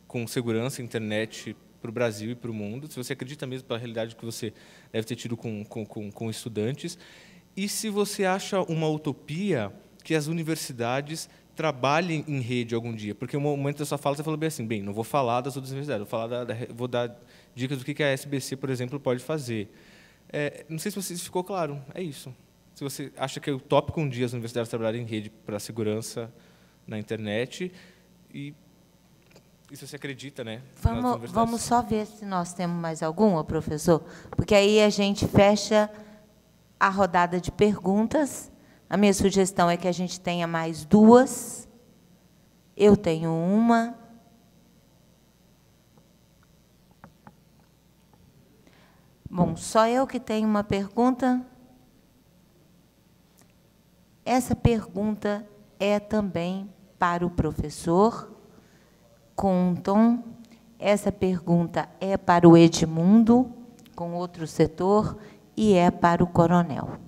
com segurança e internet para o Brasil e para o mundo, se você acredita mesmo pela realidade que você deve ter tido com estudantes, e se você acha uma utopia que as universidades trabalhem em rede algum dia, porque no momento da sua fala você falou bem assim, não vou falar das outras universidades, vou dar dicas do que a SBC, por exemplo, pode fazer. Não sei se ficou claro, é isso. Se você acha que é utópico um dia as universidades trabalharem em rede para a segurança na internet, e se você acredita, né? Vamos só ver se nós temos mais alguma, professor, porque aí a gente fecha a rodada de perguntas. A minha sugestão é que a gente tenha mais 2. Eu tenho uma. Bom, só eu que tenho uma pergunta. Essa pergunta é também para o professor Conton. Essa pergunta é para o Edmundo, com outro setor, e é para o coronel.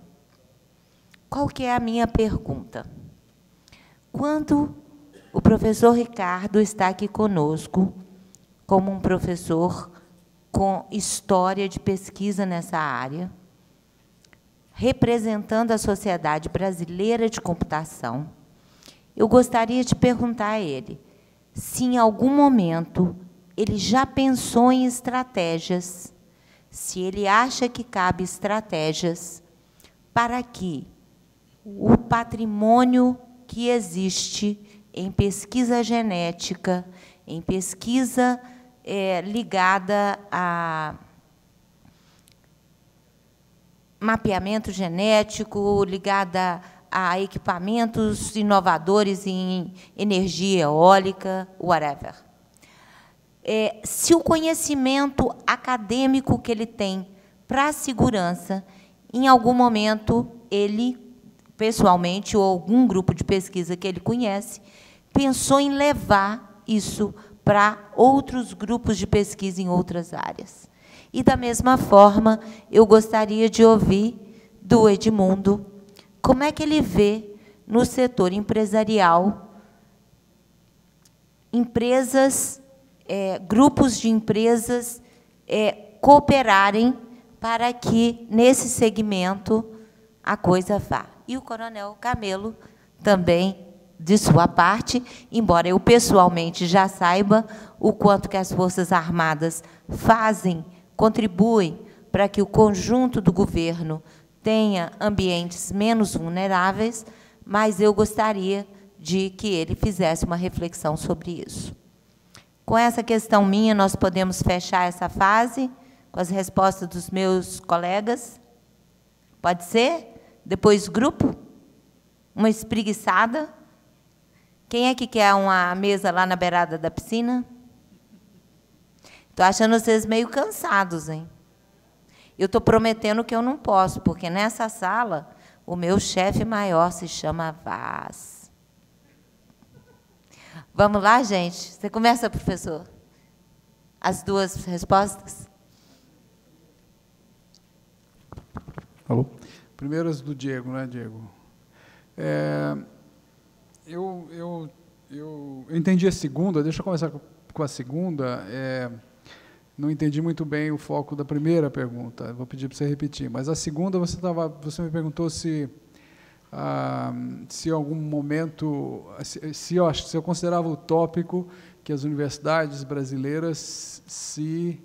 Qual que é a minha pergunta? Quando o professor Ricardo está aqui conosco, como um professor com história de pesquisa nessa área, representando a Sociedade Brasileira de Computação, eu gostaria de perguntar a ele se, em algum momento, ele já pensou em estratégias, se ele acha que cabe estratégias para que o patrimônio que existe em pesquisa genética, em pesquisa ligada a mapeamento genético, ligada a equipamentos inovadores em energia eólica, whatever. Se o conhecimento acadêmico que ele tem para a segurança, em algum momento, ele, pessoalmente, ou algum grupo de pesquisa que ele conhece, pensou em levar isso para outros grupos de pesquisa em outras áreas. E, da mesma forma, eu gostaria de ouvir do Edmundo como é que ele vê no setor empresarial empresas, grupos de empresas cooperarem para que, nesse segmento, a coisa vá. E o coronel Camelo também, de sua parte, embora eu pessoalmente já saiba o quanto que as Forças Armadas fazem, contribuem para que o conjunto do governo tenha ambientes menos vulneráveis, mas eu gostaria de que ele fizesse uma reflexão sobre isso. Com essa questão minha, nós podemos fechar essa fase com as respostas dos meus colegas? Pode ser? Depois, grupo? Uma espreguiçada? Quem é que quer uma mesa lá na beirada da piscina? Estou achando vocês meio cansados, hein? Eu estou prometendo que eu não posso, porque nessa sala o meu chefe maior se chama Vaz. Vamos lá, gente? Você começa, professor? As duas respostas? Alô? Primeiro as do Diego, né, Diego? Eu entendi a segunda, deixa eu começar com a segunda. Não entendi muito bem o foco da primeira pergunta, vou pedir para você repetir. Mas a segunda, você me perguntou se em algum momento, se eu considerava utópico que as universidades brasileiras se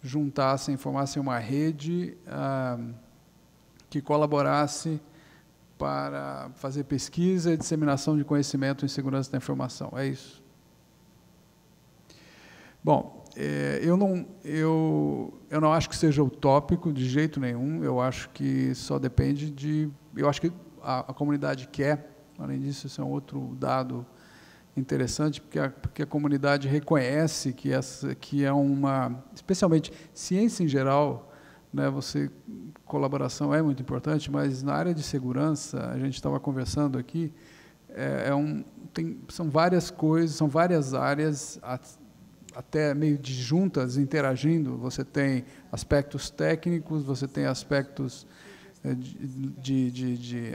juntassem, formassem uma rede que colaborasse para fazer pesquisa e disseminação de conhecimento em segurança da informação. É isso? Bom, eu não acho que seja utópico de jeito nenhum. Eu acho que só depende de... Eu acho que a comunidade quer. Além disso, isso é um outro dado interessante, porque a comunidade reconhece que é uma... Especialmente ciência em geral, né, colaboração é muito importante, mas na área de segurança, a gente estava conversando aqui, são várias coisas, são várias áreas até meio disjuntas, interagindo. Você tem aspectos técnicos, você tem aspectos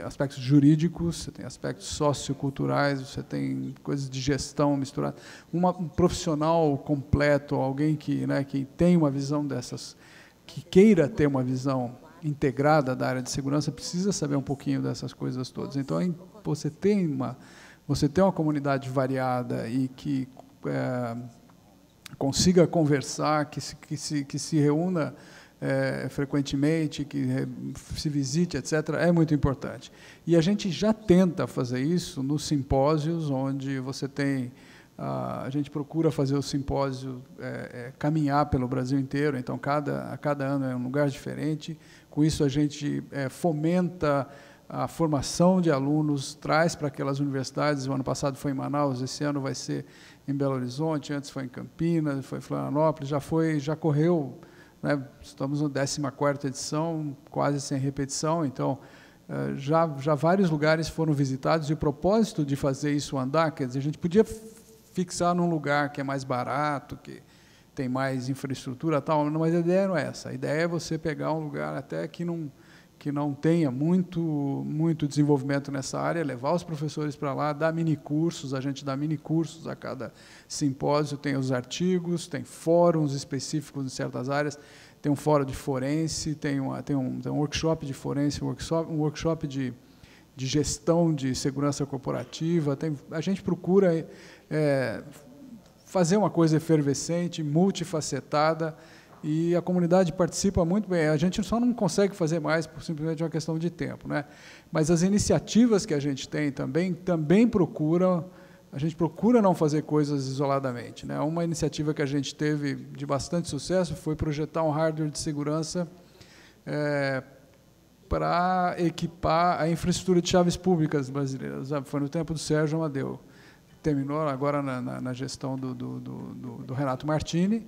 aspectos jurídicos, você tem aspectos socioculturais, você tem coisas de gestão misturadas. Um profissional completo, alguém que tem uma visão dessas, que queira ter uma visão integrada da área de segurança, precisa saber um pouquinho dessas coisas todas. Então, você tem uma comunidade variada e que consiga conversar, que se reúna frequentemente, que se visite, etc., é muito importante. E a gente já tenta fazer isso nos simpósios, onde você tem... a gente procura fazer o simpósio caminhar pelo Brasil inteiro, então a cada ano é um lugar diferente. Com isso, a gente fomenta a formação de alunos, traz para aquelas universidades. O ano passado foi em Manaus, esse ano vai ser em Belo Horizonte, antes foi em Campinas, foi em Florianópolis, já correu, né, estamos na 14ª edição, quase sem repetição, então já vários lugares foram visitados, e o propósito de fazer isso andar, quer dizer, a gente podia fixar num lugar que é mais barato, que tem mais infraestrutura, tal, mas a ideia não é essa. A ideia é você pegar um lugar até que não tenha muito desenvolvimento nessa área, levar os professores para lá, dar minicursos, a gente dá minicursos a cada simpósio, tem os artigos, tem fóruns específicos em certas áreas, tem um fórum de forense, tem um workshop de forense, um workshop de gestão de segurança corporativa. A gente procura fazer uma coisa efervescente, multifacetada, e a comunidade participa muito bem. A gente só não consegue fazer mais por simplesmente uma questão de tempo, né? Mas as iniciativas que a gente tem também a gente procura não fazer coisas isoladamente, né? Uma iniciativa que a gente teve de bastante sucesso foi projetar um hardware de segurança para equipar a infraestrutura de chaves públicas brasileiras. Foi no tempo do Sérgio Amadeu. Terminou agora na gestão do Renato Martini,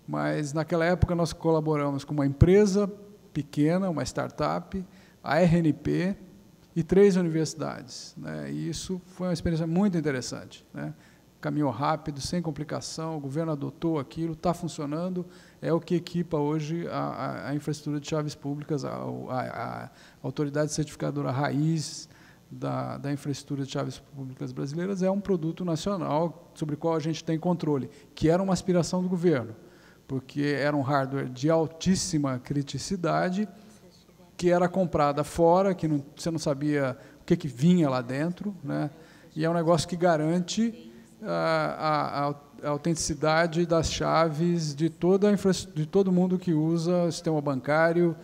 mas naquela época nós colaboramos com uma empresa pequena, uma startup, a RNP e 3 universidades, né? E isso foi uma experiência muito interessante, né? Caminhou rápido, sem complicação, o governo adotou aquilo, está funcionando, é o que equipa hoje a infraestrutura de chaves públicas, a autoridade certificadora raiz da infraestrutura de chaves públicas brasileiras. É um produto nacional sobre o qual a gente tem controle, que era uma aspiração do governo. porque era um hardware de altíssima criticidade, que era comprada fora, que você não sabia o que vinha lá dentro, né? E é um negócio que garante a autenticidade das chaves de todo mundo que usa o sistema bancário,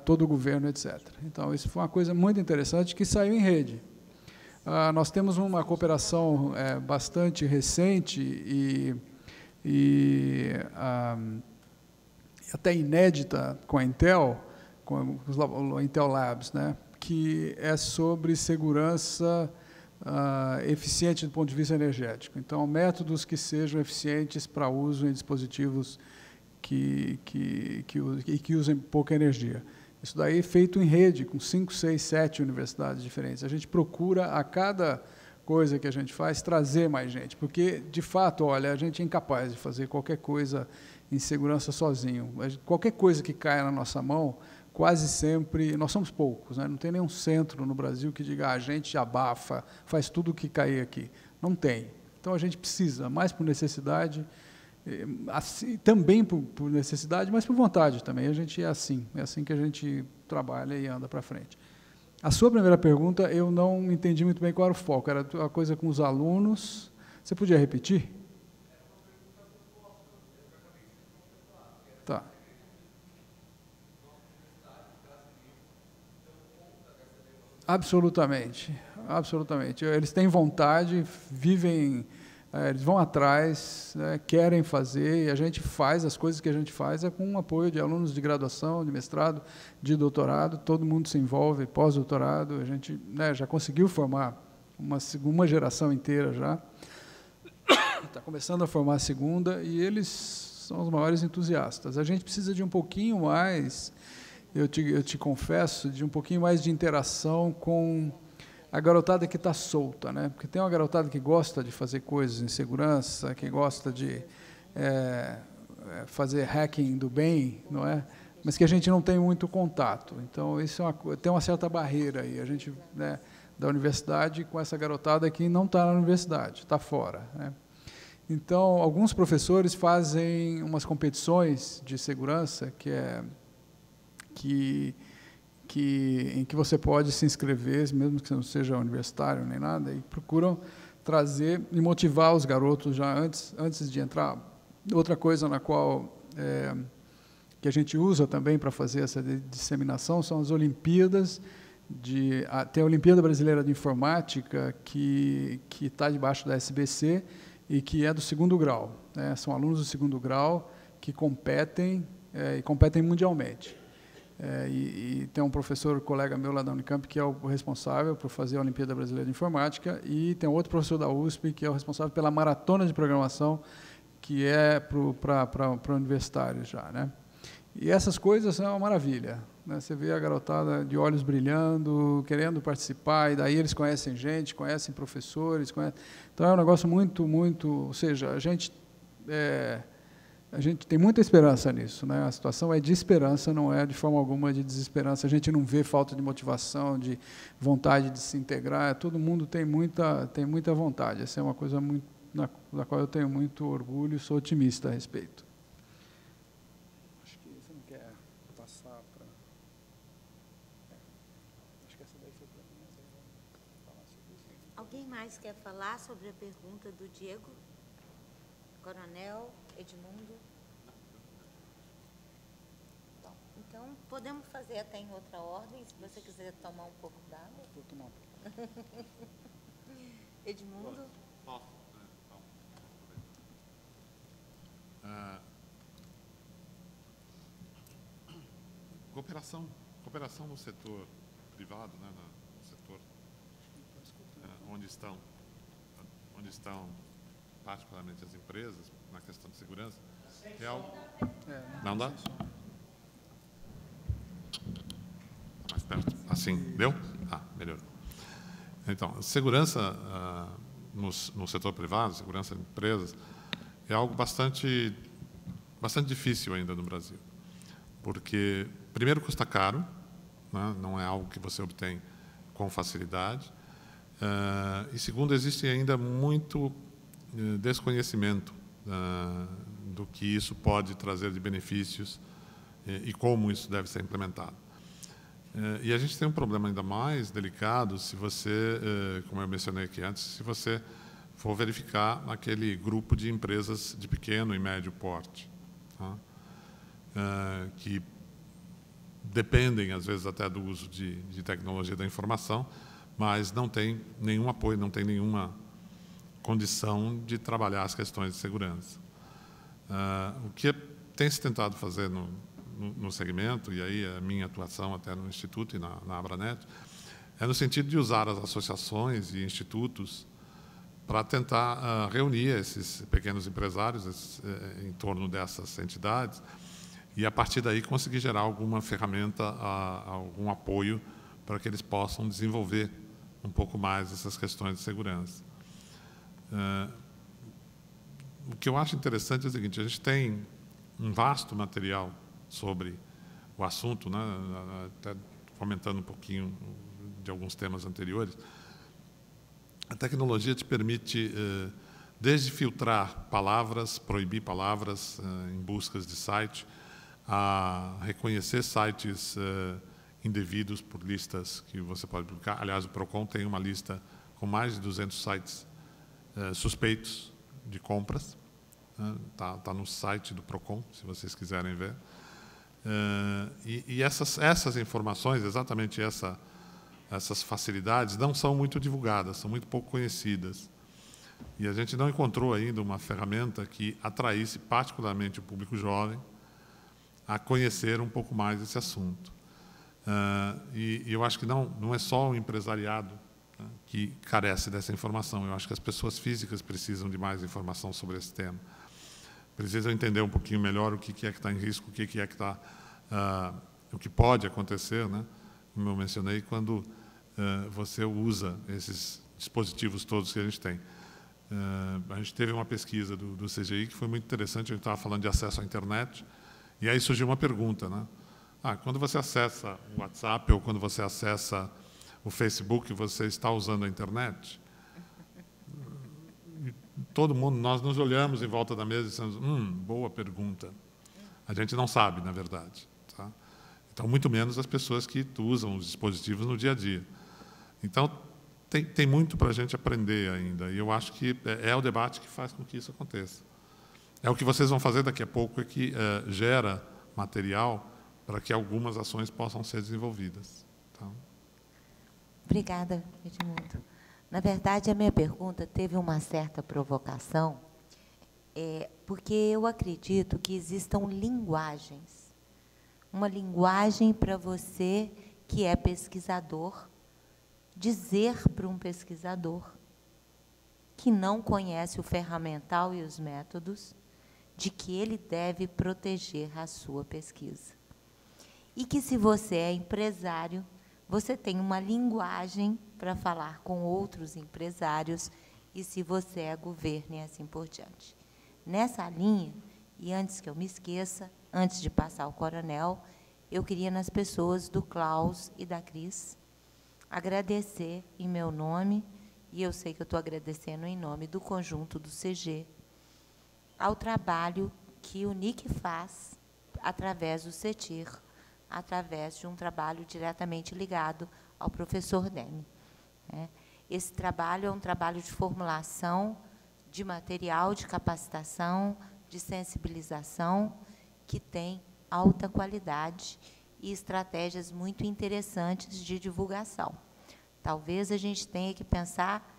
todo o governo, etc. Então, isso foi uma coisa muito interessante que saiu em rede. Nós temos uma cooperação bastante recente e até inédita com a Intel, com o Intel Labs, né, que é sobre segurança eficiente do ponto de vista energético. Então, métodos que sejam eficientes para uso em dispositivos que usem pouca energia. Isso daí é feito em rede, com 5, 6, 7 universidades diferentes. A gente procura, a cada coisa que a gente faz, trazer mais gente, porque, de fato, olha, a gente é incapaz de fazer qualquer coisa em segurança sozinho. Qualquer coisa que caia na nossa mão, quase sempre, nós somos poucos, né? Não tem nenhum centro no Brasil que diga, a gente abafa, faz tudo o que cair aqui. Não tem. Então, a gente precisa, mais por necessidade, assim, também por necessidade, mas por vontade também. A gente é assim que a gente trabalha e anda para frente. A sua primeira pergunta, eu não entendi muito bem qual era o foco. Era a coisa com os alunos. Você podia repetir? Tá. Absolutamente, absolutamente. Eles têm vontade, vivem, eles vão atrás, né, querem fazer, e a gente faz, as coisas que a gente faz com o apoio de alunos de graduação, de mestrado, de doutorado, todo mundo se envolve, pós-doutorado, a gente, né, já conseguiu formar uma geração inteira já, está começando a formar a segunda, e eles são os maiores entusiastas. A gente precisa de um pouquinho mais, eu te confesso, de um pouquinho mais de interação com a garotada que está solta, né? Porque tem uma garotada que gosta de fazer coisas em segurança, que gosta de fazer hacking do bem, não é? Mas que a gente não tem muito contato. Então, isso tem uma certa barreira aí. A gente, né, da universidade com essa garotada que não está na universidade, está fora, né? Então, alguns professores fazem umas competições de segurança em que você pode se inscrever, mesmo que você não seja universitário nem nada, e procuram trazer e motivar os garotos já antes de entrar. Outra coisa na qual que a gente usa também para fazer essa disseminação são as Olimpíadas. Tem a Olimpíada Brasileira de Informática, que está debaixo da SBC e que é do 2º grau, né? São alunos do 2º grau que competem e competem mundialmente. E tem um professor, colega meu lá da Unicamp, que é o responsável por fazer a Olimpíada Brasileira de Informática, e tem outro professor da USP, que é o responsável pela maratona de programação, que é para universitários já, né? E essas coisas são uma maravilha, né? Você vê a garotada de olhos brilhando, querendo participar, e daí eles conhecem gente, conhecem professores, então é um negócio muito, ou seja, a gente tem muita esperança nisso, né? A situação é de esperança, não é de forma alguma de desesperança. A gente não vê falta de motivação, de vontade de se integrar. Todo mundo tem muita vontade. Essa é uma coisa da qual eu tenho muito orgulho e sou otimista a respeito. Acho que você não quer passar para... Acho que essa daí foi para mim, mas eu vou falar sobre isso. Alguém mais quer falar sobre a pergunta do Diego? Coronel Edmundo? Bom, então podemos fazer até em outra ordem, se você quiser tomar um pouco d'água. Vou tomar um pouco. Edmundo? Posso? Cooperação no setor privado, né, no setor onde estão particularmente as empresas, na questão de segurança, é algo... Não dá? Mais perto. Assim, deu? Melhorou. Então, segurança no setor privado, segurança de empresas, é algo bastante difícil ainda no Brasil. Porque, primeiro, custa caro, né? Não é algo que você obtém com facilidade. E, segundo, existe ainda muito desconhecimento do que isso pode trazer de benefícios e como isso deve ser implementado. E a gente tem um problema ainda mais delicado se você, como eu mencionei aqui antes, se você for verificar aquele grupo de empresas de pequeno e médio porte, tá? Que dependem, às vezes, até do uso de tecnologia da informação, mas não tem nenhum apoio, não tem nenhuma condição de trabalhar as questões de segurança. O que tem se tentado fazer no segmento, e aí a minha atuação até no Instituto e na Abranet, é no sentido de usar as associações e institutos para tentar reunir esses pequenos empresários em torno dessas entidades e, a partir daí, conseguir gerar alguma ferramenta, algum apoio para que eles possam desenvolver um pouco mais essas questões de segurança. O que eu acho interessante é o seguinte: a gente tem um vasto material sobre o assunto, né? Até comentando um pouquinho de alguns temas anteriores. A tecnologia te permite, desde filtrar palavras, proibir palavras em buscas de site, a reconhecer sites indevidos por listas que você pode publicar. Aliás, o PROCON tem uma lista com mais de 200 sites suspeitos de compras. Tá no site do PROCON, se vocês quiserem ver. E essas informações, exatamente essas facilidades, não são muito divulgadas, são muito pouco conhecidas. E a gente não encontrou ainda uma ferramenta que atraísse particularmente o público jovem a conhecer um pouco mais esse assunto. E eu acho que não é só o empresariado, né, que carece dessa informação. Eu acho que as pessoas físicas precisam de mais informação sobre esse tema. Precisam entender um pouquinho melhor o que é que está em risco, o que é que está, o que pode acontecer, né? Como eu mencionei, quando você usa esses dispositivos todos que a gente tem. A gente teve uma pesquisa do CGI que foi muito interessante. A gente estava falando de acesso à internet e aí surgiu uma pergunta, né? Quando você acessa o WhatsApp ou quando você acessa o Facebook, você está usando a internet? Todo mundo, nós nos olhamos em volta da mesa e dissemos, boa pergunta. A gente não sabe, na verdade. Tá? Então, muito menos as pessoas que usam os dispositivos no dia a dia. Então, tem muito para a gente aprender ainda. E eu acho que é o debate que faz com que isso aconteça. É o que vocês vão fazer daqui a pouco, é que gera material para que algumas ações possam ser desenvolvidas. Tá? Obrigada, Edmundo. Na verdade, a minha pergunta teve uma certa provocação, porque eu acredito que existam linguagens. Uma linguagem para você, que é pesquisador, dizer para um pesquisador que não conhece o ferramental e os métodos, de que ele deve proteger a sua pesquisa. E que, se você é empresário, você tem uma linguagem para falar com outros empresários, e se você é governo e assim por diante. Nessa linha, e antes que eu me esqueça, antes de passar ao coronel, eu queria, nas pessoas do Klaus e da Cris, agradecer em meu nome, e eu sei que eu estou agradecendo em nome do conjunto do CG, ao trabalho que o NIC faz através do CETIR, através de um trabalho diretamente ligado ao professor Demi. Esse trabalho é um trabalho de formulação de material, de capacitação, de sensibilização, que tem alta qualidade e estratégias muito interessantes de divulgação. Talvez a gente tenha que pensar,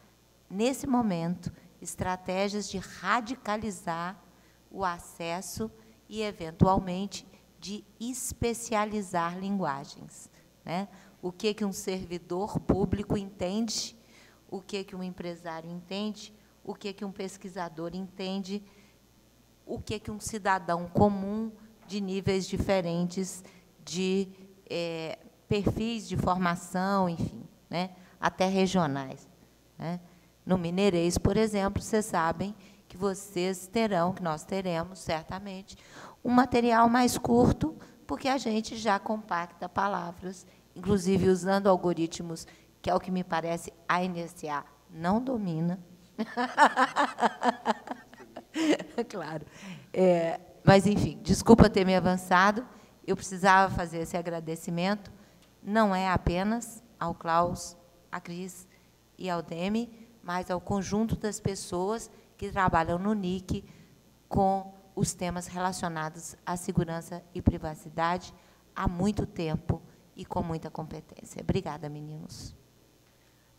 nesse momento, estratégias de radicalizar o acesso e, eventualmente, de especializar linguagens, né? O que um servidor público entende, o que um empresário entende, o que um pesquisador entende, o que um cidadão comum de níveis diferentes, de perfis de formação, enfim, né? Até regionais. Né? No Mineirês, por exemplo, vocês sabem que vocês terão, que nós teremos, certamente, um material mais curto, porque a gente já compacta palavras, inclusive usando algoritmos, que é o que me parece a NSA não domina. Claro. Mas, enfim, desculpa ter me avançado. Eu precisava fazer esse agradecimento, não é apenas ao Klaus, à Cris e ao Demi, mas ao conjunto das pessoas que trabalham no NIC com os temas relacionados à segurança e privacidade há muito tempo e com muita competência. Obrigada, meninos.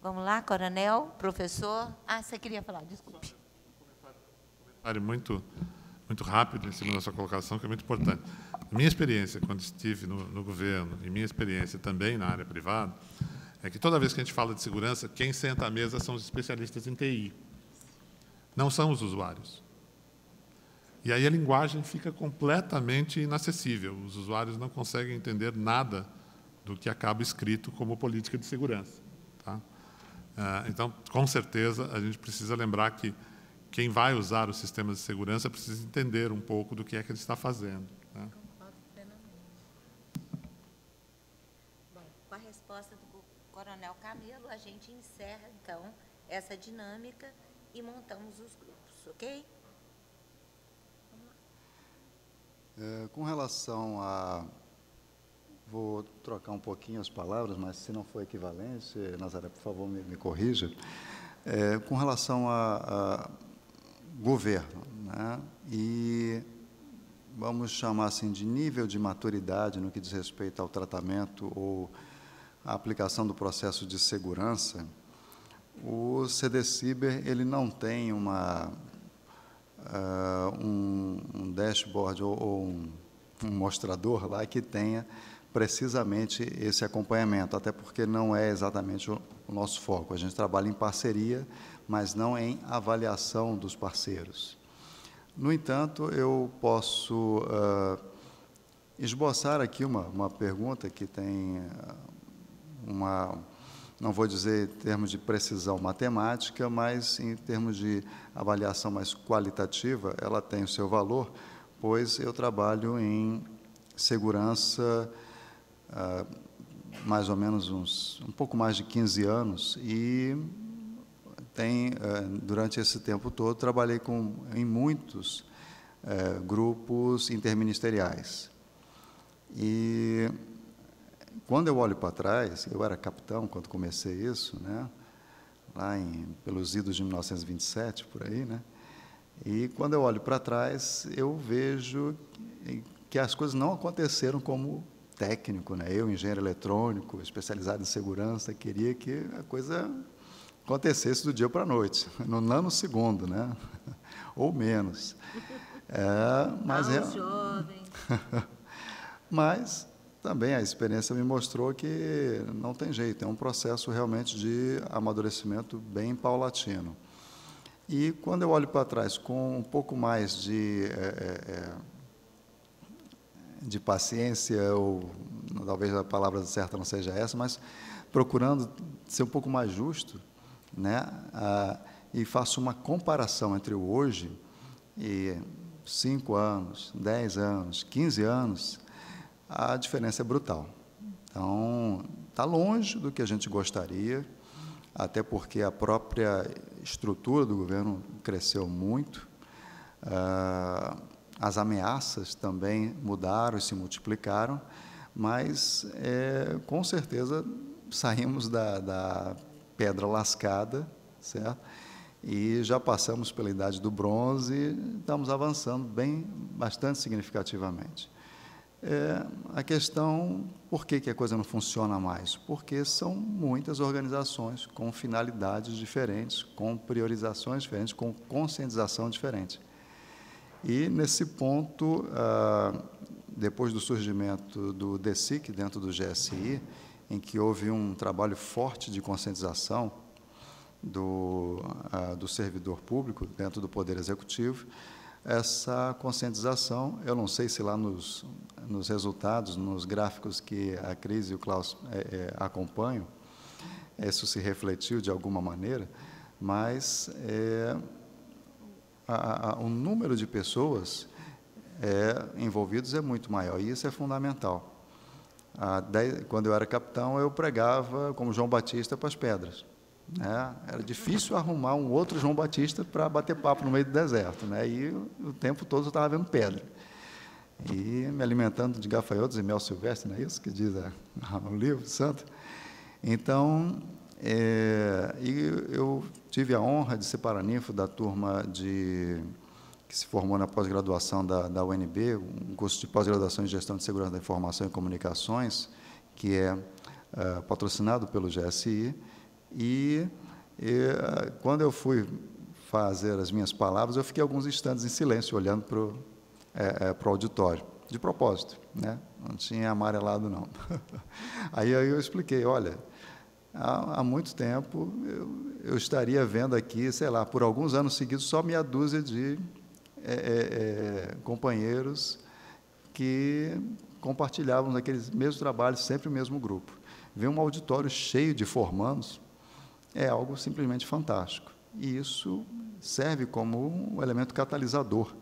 Vamos lá, coronel, professor. Você queria falar, desculpe. Muito rápido em cima da sua colocação, que é muito importante. Minha experiência, quando estive no governo, e minha experiência também na área privada, é que toda vez que a gente fala de segurança, quem senta à mesa são os especialistas em TI, não são os usuários. E aí a linguagem fica completamente inacessível. Os usuários não conseguem entender nada do que acaba escrito como política de segurança. Tá? Então, com certeza, a gente precisa lembrar que quem vai usar os sistemas de segurança precisa entender um pouco do que é que ele está fazendo. Tá? Bom, com a resposta do coronel Camilo, a gente encerra, então, essa dinâmica e montamos os grupos, ok? Com relação a... Vou trocar um pouquinho as palavras, mas se não for equivalente, Nazaré, por favor, me corrija. Com relação a governo, né? E vamos chamar assim de nível de maturidade no que diz respeito ao tratamento ou à aplicação do processo de segurança, o CDCiber ele não tem um dashboard ou um mostrador lá que tenha precisamente esse acompanhamento, até porque não é exatamente o nosso foco. A gente trabalha em parceria, mas não em avaliação dos parceiros. No entanto, eu posso esboçar aqui uma pergunta que tem não vou dizer em termos de precisão matemática, mas em termos de avaliação mais qualitativa, ela tem o seu valor, pois eu trabalho em segurança mais ou menos um pouco mais de 15 anos e durante esse tempo todo, trabalhei em muitos grupos interministeriais. E quando eu olho para trás, eu era capitão quando comecei isso, né? Lá pelos idos de 1927, por aí, né? E quando eu olho para trás, eu vejo que as coisas não aconteceram como técnico, né? Eu, engenheiro eletrônico, especializado em segurança, queria que a coisa acontecesse do dia para a noite, no nanosegundo, né? Ou menos. Jovem. Mas também a experiência me mostrou que não tem jeito, é um processo realmente de amadurecimento bem paulatino. E quando eu olho para trás com um pouco mais de paciência, ou talvez a palavra certa não seja essa, mas procurando ser um pouco mais justo, né? E faço uma comparação entre o hoje e 5 anos, 10 anos, 15 anos, a diferença é brutal. Então, está longe do que a gente gostaria, até porque a própria estrutura do governo cresceu muito, as ameaças também mudaram e se multiplicaram, mas, com certeza, saímos da pedra lascada, certo? E já passamos pela idade do bronze e estamos avançando bastante significativamente. A questão, por que a coisa não funciona mais? Porque são muitas organizações com finalidades diferentes, com priorizações diferentes, com conscientização diferente. E, nesse ponto, depois do surgimento do DESIC dentro do GSI, em que houve um trabalho forte de conscientização do servidor público dentro do Poder Executivo, essa conscientização, eu não sei se lá nos resultados, nos gráficos que a Cris e o Klaus acompanham, isso se refletiu de alguma maneira, mas o número de pessoas envolvidas é muito maior, e isso é fundamental. Quando eu era capitão, eu pregava como João Batista para as pedras, né? Era difícil arrumar um outro João Batista para bater papo no meio do deserto, né? E o tempo todo eu estava vendo pedra. E me alimentando de gafanhotos e mel silvestre, não é isso que diz o livro santo? Então, eu tive a honra de ser paraninfo da turma que se formou na pós-graduação da UNB, um curso de pós-graduação em Gestão de Segurança da Informação e Comunicações, que é patrocinado pelo GSI, e quando eu fui fazer as minhas palavras, eu fiquei alguns instantes em silêncio, olhando para o auditório, de propósito, né? Não tinha amarelado, não. Aí eu expliquei, olha, há muito tempo eu estaria vendo aqui, sei lá, por alguns anos seguidos, só meia dúzia de companheiros que compartilhavam aqueles mesmos trabalhos, sempre o mesmo grupo. Ver um auditório cheio de formandos é algo simplesmente fantástico. E isso serve como um elemento catalisador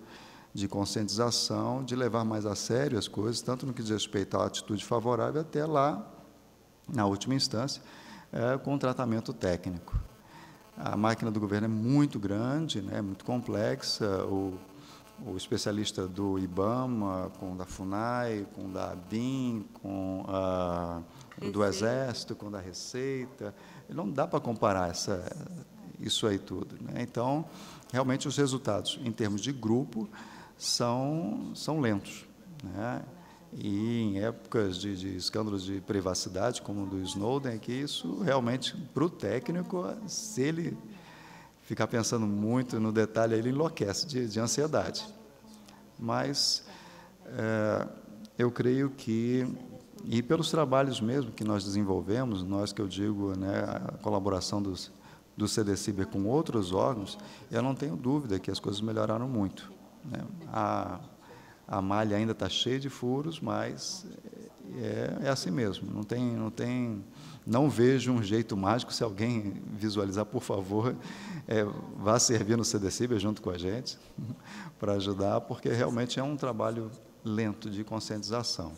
de conscientização, de levar mais a sério as coisas, tanto no que diz respeito à atitude favorável, até lá, na última instância, com o tratamento técnico. A máquina do governo é muito grande, né, muito complexa. O especialista do IBAMA, com o da FUNAI, com o da ABIN, com do Exército, com o da Receita, não dá para comparar isso aí tudo, né? Então, realmente, os resultados, em termos de grupo, são lentos, né? E em épocas de escândalos de privacidade, como o do Snowden, que isso realmente, para o técnico, se ele ficar pensando muito no detalhe, ele enlouquece de ansiedade. Mas eu creio que, e pelos trabalhos mesmo que nós desenvolvemos, nós que eu digo, né, a colaboração do CDCiber com outros órgãos, eu não tenho dúvida que as coisas melhoraram muito, né? A malha ainda está cheia de furos, mas é assim mesmo. Não vejo um jeito mágico. Se alguém visualizar, por favor, vá servir no CDCiber junto com a gente para ajudar, porque realmente é um trabalho lento de conscientização.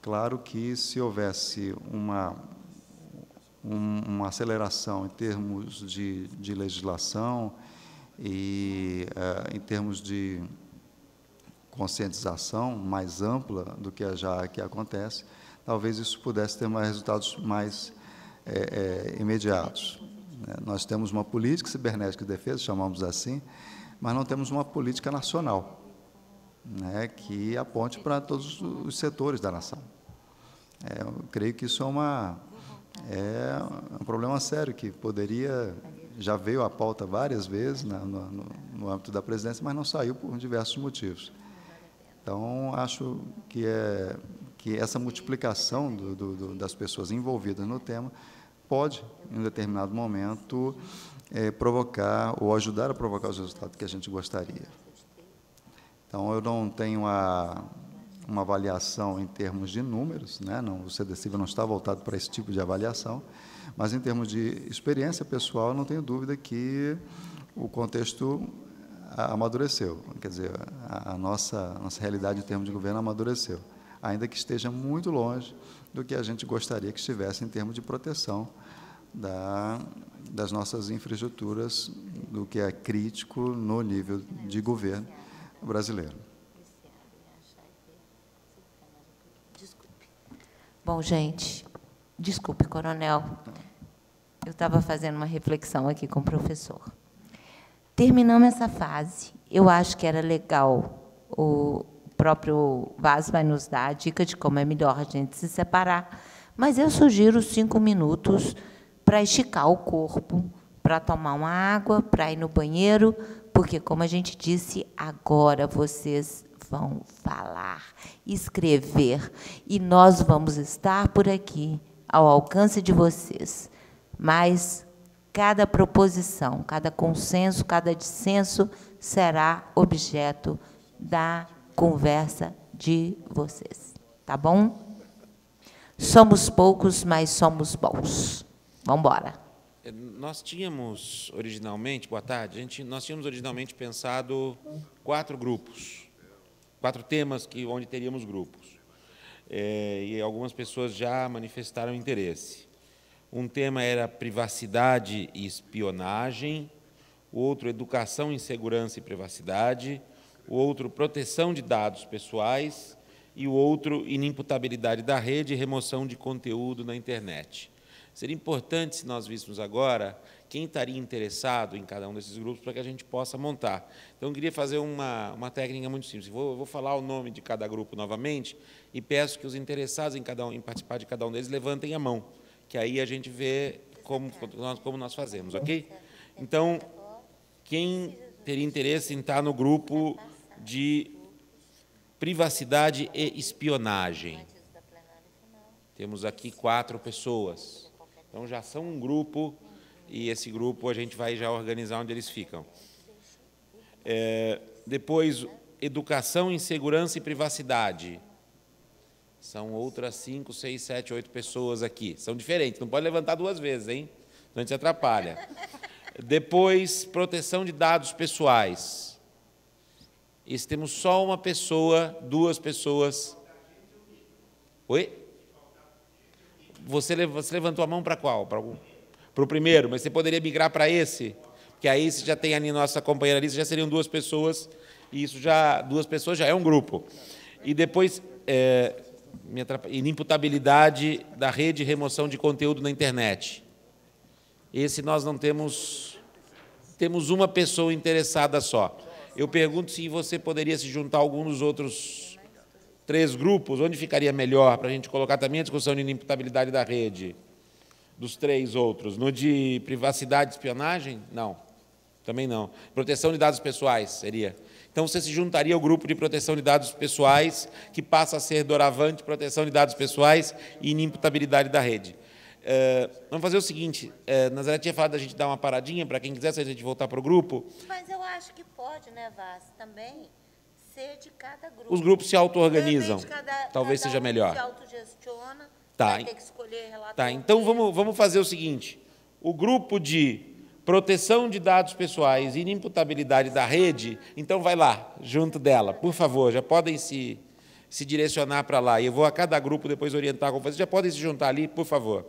Claro que se houvesse uma aceleração em termos de legislação e em termos de conscientização mais ampla do que que acontece, talvez isso pudesse ter mais resultados mais imediatos. Nós temos uma política cibernética de defesa, chamamos assim, mas não temos uma política nacional, né, que aponte para todos os setores da nação. Eu creio que isso é um problema sério que já veio à pauta várias vezes no âmbito da presidência, mas não saiu por diversos motivos. Então, acho que essa multiplicação das pessoas envolvidas no tema pode, em um determinado momento, provocar ou ajudar a provocar os resultados que a gente gostaria. Então, eu não tenho uma avaliação em termos de números, né? O CDCiber não está voltado para esse tipo de avaliação, mas em termos de experiência pessoal, eu não tenho dúvida que o contexto amadureceu, quer dizer, a nossa realidade em termos de governo amadureceu, ainda que esteja muito longe do que a gente gostaria que estivesse em termos de proteção das nossas infraestruturas, do que é crítico no nível de governo brasileiro. Bom, gente, desculpe, coronel, eu estava fazendo uma reflexão aqui com o professor. Terminamos essa fase. Eu acho que era legal, o próprio Vaz vai nos dar a dica de como é melhor a gente se separar, mas eu sugiro 5 minutos para esticar o corpo, para tomar uma água, para ir no banheiro, porque, como a gente disse, agora vocês vão falar, escrever, e nós vamos estar por aqui, ao alcance de vocês. Mas cada proposição, cada consenso, cada dissenso será objeto da conversa de vocês. Tá bom? Somos poucos, mas somos bons. Vamos embora. Nós tínhamos originalmente, boa tarde, nós tínhamos originalmente pensado 4 grupos, 4 temas onde teríamos grupos. E algumas pessoas já manifestaram interesse. um tema era privacidade e espionagem, o outro, educação em segurança e privacidade, o outro, proteção de dados pessoais, e o outro, inimputabilidade da rede e remoção de conteúdo na internet. Seria importante, se nós víssemos agora, quem estaria interessado em cada um desses grupos para que a gente possa montar. Então, eu queria fazer uma técnica muito simples. Eu vou falar o nome de cada grupo novamente e peço que os interessados em participar de cada um deles levantem a mão, que aí a gente vê como nós fazemos, ok? Então, quem teria interesse em estar no grupo de privacidade e espionagem? Temos aqui 4 pessoas. Então, já são um grupo, e esse grupo a gente vai já organizar onde eles ficam. Depois, educação em segurança e privacidade. São outras 5, 6, 7, 8 pessoas aqui. São diferentes, não pode levantar 2 vezes, hein? Senão a gente se atrapalha. Depois, proteção de dados pessoais. Esse temos só uma pessoa, 2 pessoas. Oi? Você levantou a mão para qual? Para o primeiro, mas você poderia migrar para esse? Porque aí você já tem ali nossa companheira ali, já seriam 2 pessoas, e isso já, 2 pessoas já é um grupo. E depois, inimputabilidade da rede e remoção de conteúdo na internet. Esse nós não temos uma pessoa interessada só. Eu pergunto se você poderia se juntar a algum dos outros 3 grupos, onde ficaria melhor para a gente colocar também a discussão de inimputabilidade da rede, dos 3 outros. No de privacidade e espionagem? Não, também não. Proteção de dados pessoais seria. Então, você se juntaria ao grupo de proteção de dados pessoais, que passa a ser doravante, proteção de dados pessoais e inimputabilidade da rede. Vamos fazer o seguinte, Nazaré tinha falado da gente dar uma paradinha para quem quiser, se a gente voltar para o grupo. Mas eu acho que pode, né, Vaz, também ser de cada grupo. Os grupos se auto-organizam, talvez cada seja melhor. Se autogestiona, tá. Vai ter que escolher relator. Tá, então vamos fazer o seguinte, o grupo de proteção de dados pessoais e inimputabilidade da rede, então vai lá, junto dela, por favor, já podem se direcionar para lá, e eu vou a cada grupo depois orientar como fazer, já podem se juntar ali, por favor.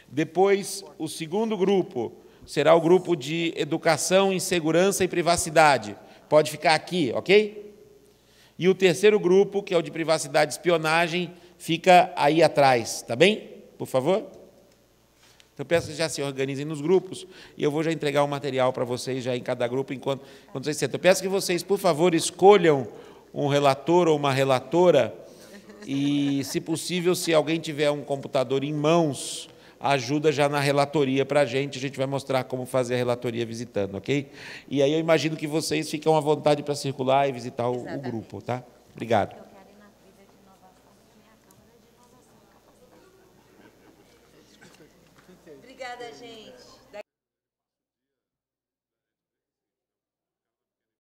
Depois, o segundo grupo será o grupo de educação em segurança e privacidade. Pode ficar aqui, ok? E o terceiro grupo, que é o de privacidade e espionagem, fica aí atrás, tá bem? Por favor? Então, peço que já se organizem nos grupos, e eu vou já entregar o material para vocês, já em cada grupo, enquanto vocês sentam. Eu peço que vocês, por favor, escolham um relator ou uma relatora, e, se possível, se alguém tiver um computador em mãos, ajuda já na relatoria para a gente vai mostrar como fazer a relatoria visitando, ok? E aí eu imagino que vocês ficam à vontade para circular e visitar o grupo, tá? Obrigado. Obrigada, gente.